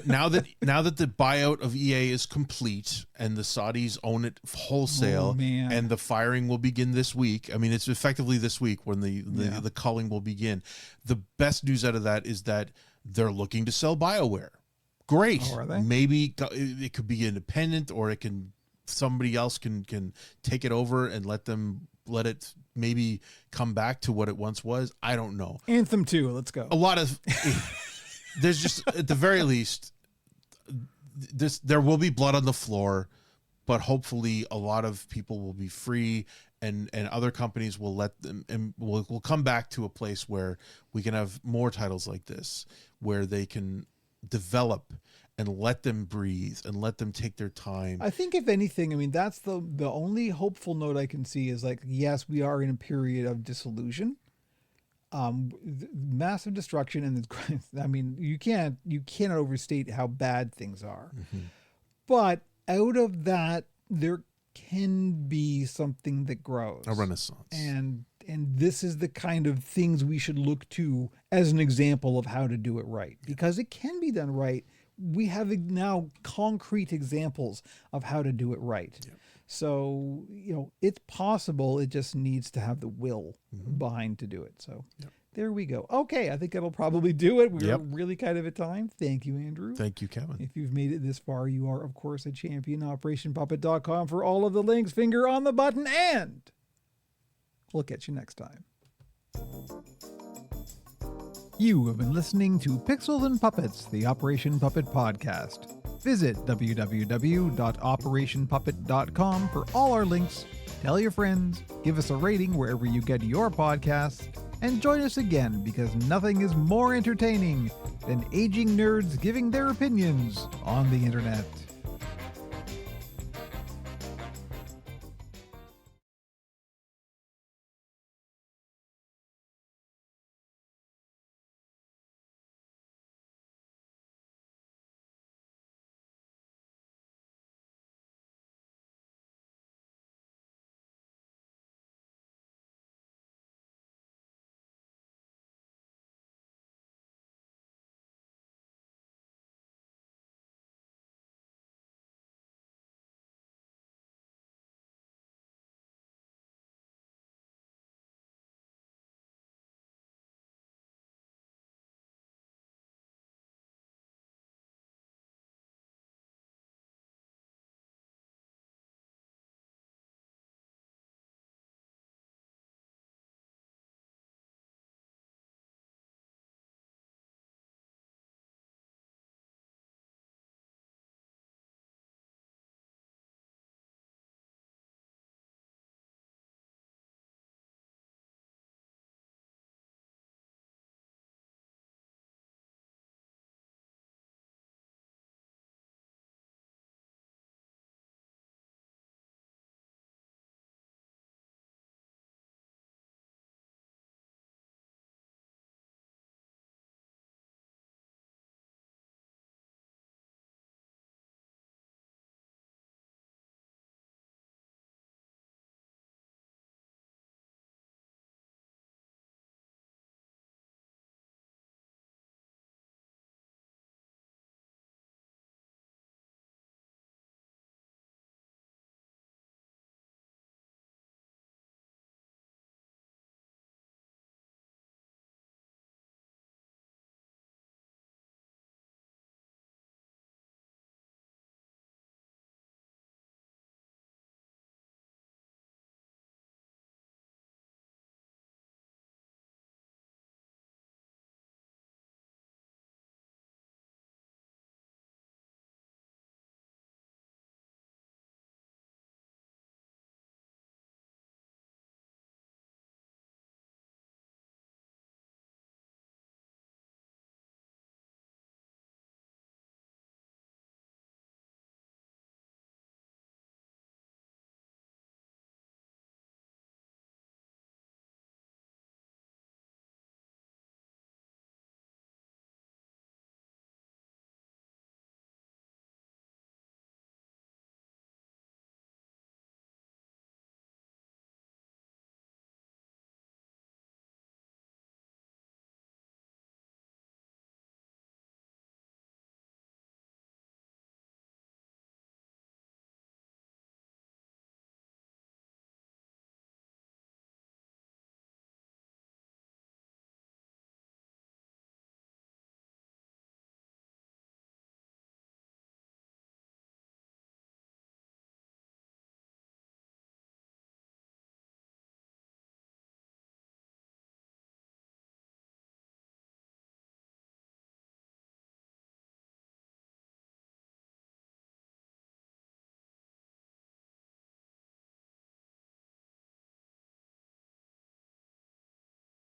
Now that the buyout of EA is complete and the Saudis own it wholesale, and the firing will begin this week. I mean, it's effectively this week when the culling will begin. The best news out of that is that they're looking to sell BioWare. Great. Oh, are they? Maybe it could be independent, or somebody else can take it over and let it maybe come back to what it once was. I don't know. Anthem 2, let's go. A lot of there's just at the very least there will be blood on the floor, but hopefully a lot of people will be free, and other companies will let them, and we'll come back to a place where we can have more titles like this, where they can develop and let them breathe and let them take their time. I think if anything, I mean, that's the only hopeful note I can see is yes, we are in a period of disillusion, massive destruction. And I mean, you cannot overstate how bad things are, but out of that, there can be something that grows, a renaissance. And this is the kind of things we should look to as an example of how to do it right, because it can be done right. We have now concrete examples of how to do it right. Yeah. So, it's possible. It just needs to have the will behind to do it. So There we go. Okay, I think that'll probably do it. We're Yep. really kind of at time. Thank you, Andrew. Thank you, Kevin. If you've made it this far, you are, of course, a champion. OperationPuppet.com for all of the links. Finger on the button, and we'll catch you next time. You have been listening to Pixels and Puppets, the Operation Puppet podcast. Visit www.operationpuppet.com for all our links. Tell your friends, give us a rating wherever you get your podcasts, and join us again because nothing is more entertaining than aging nerds giving their opinions on the internet.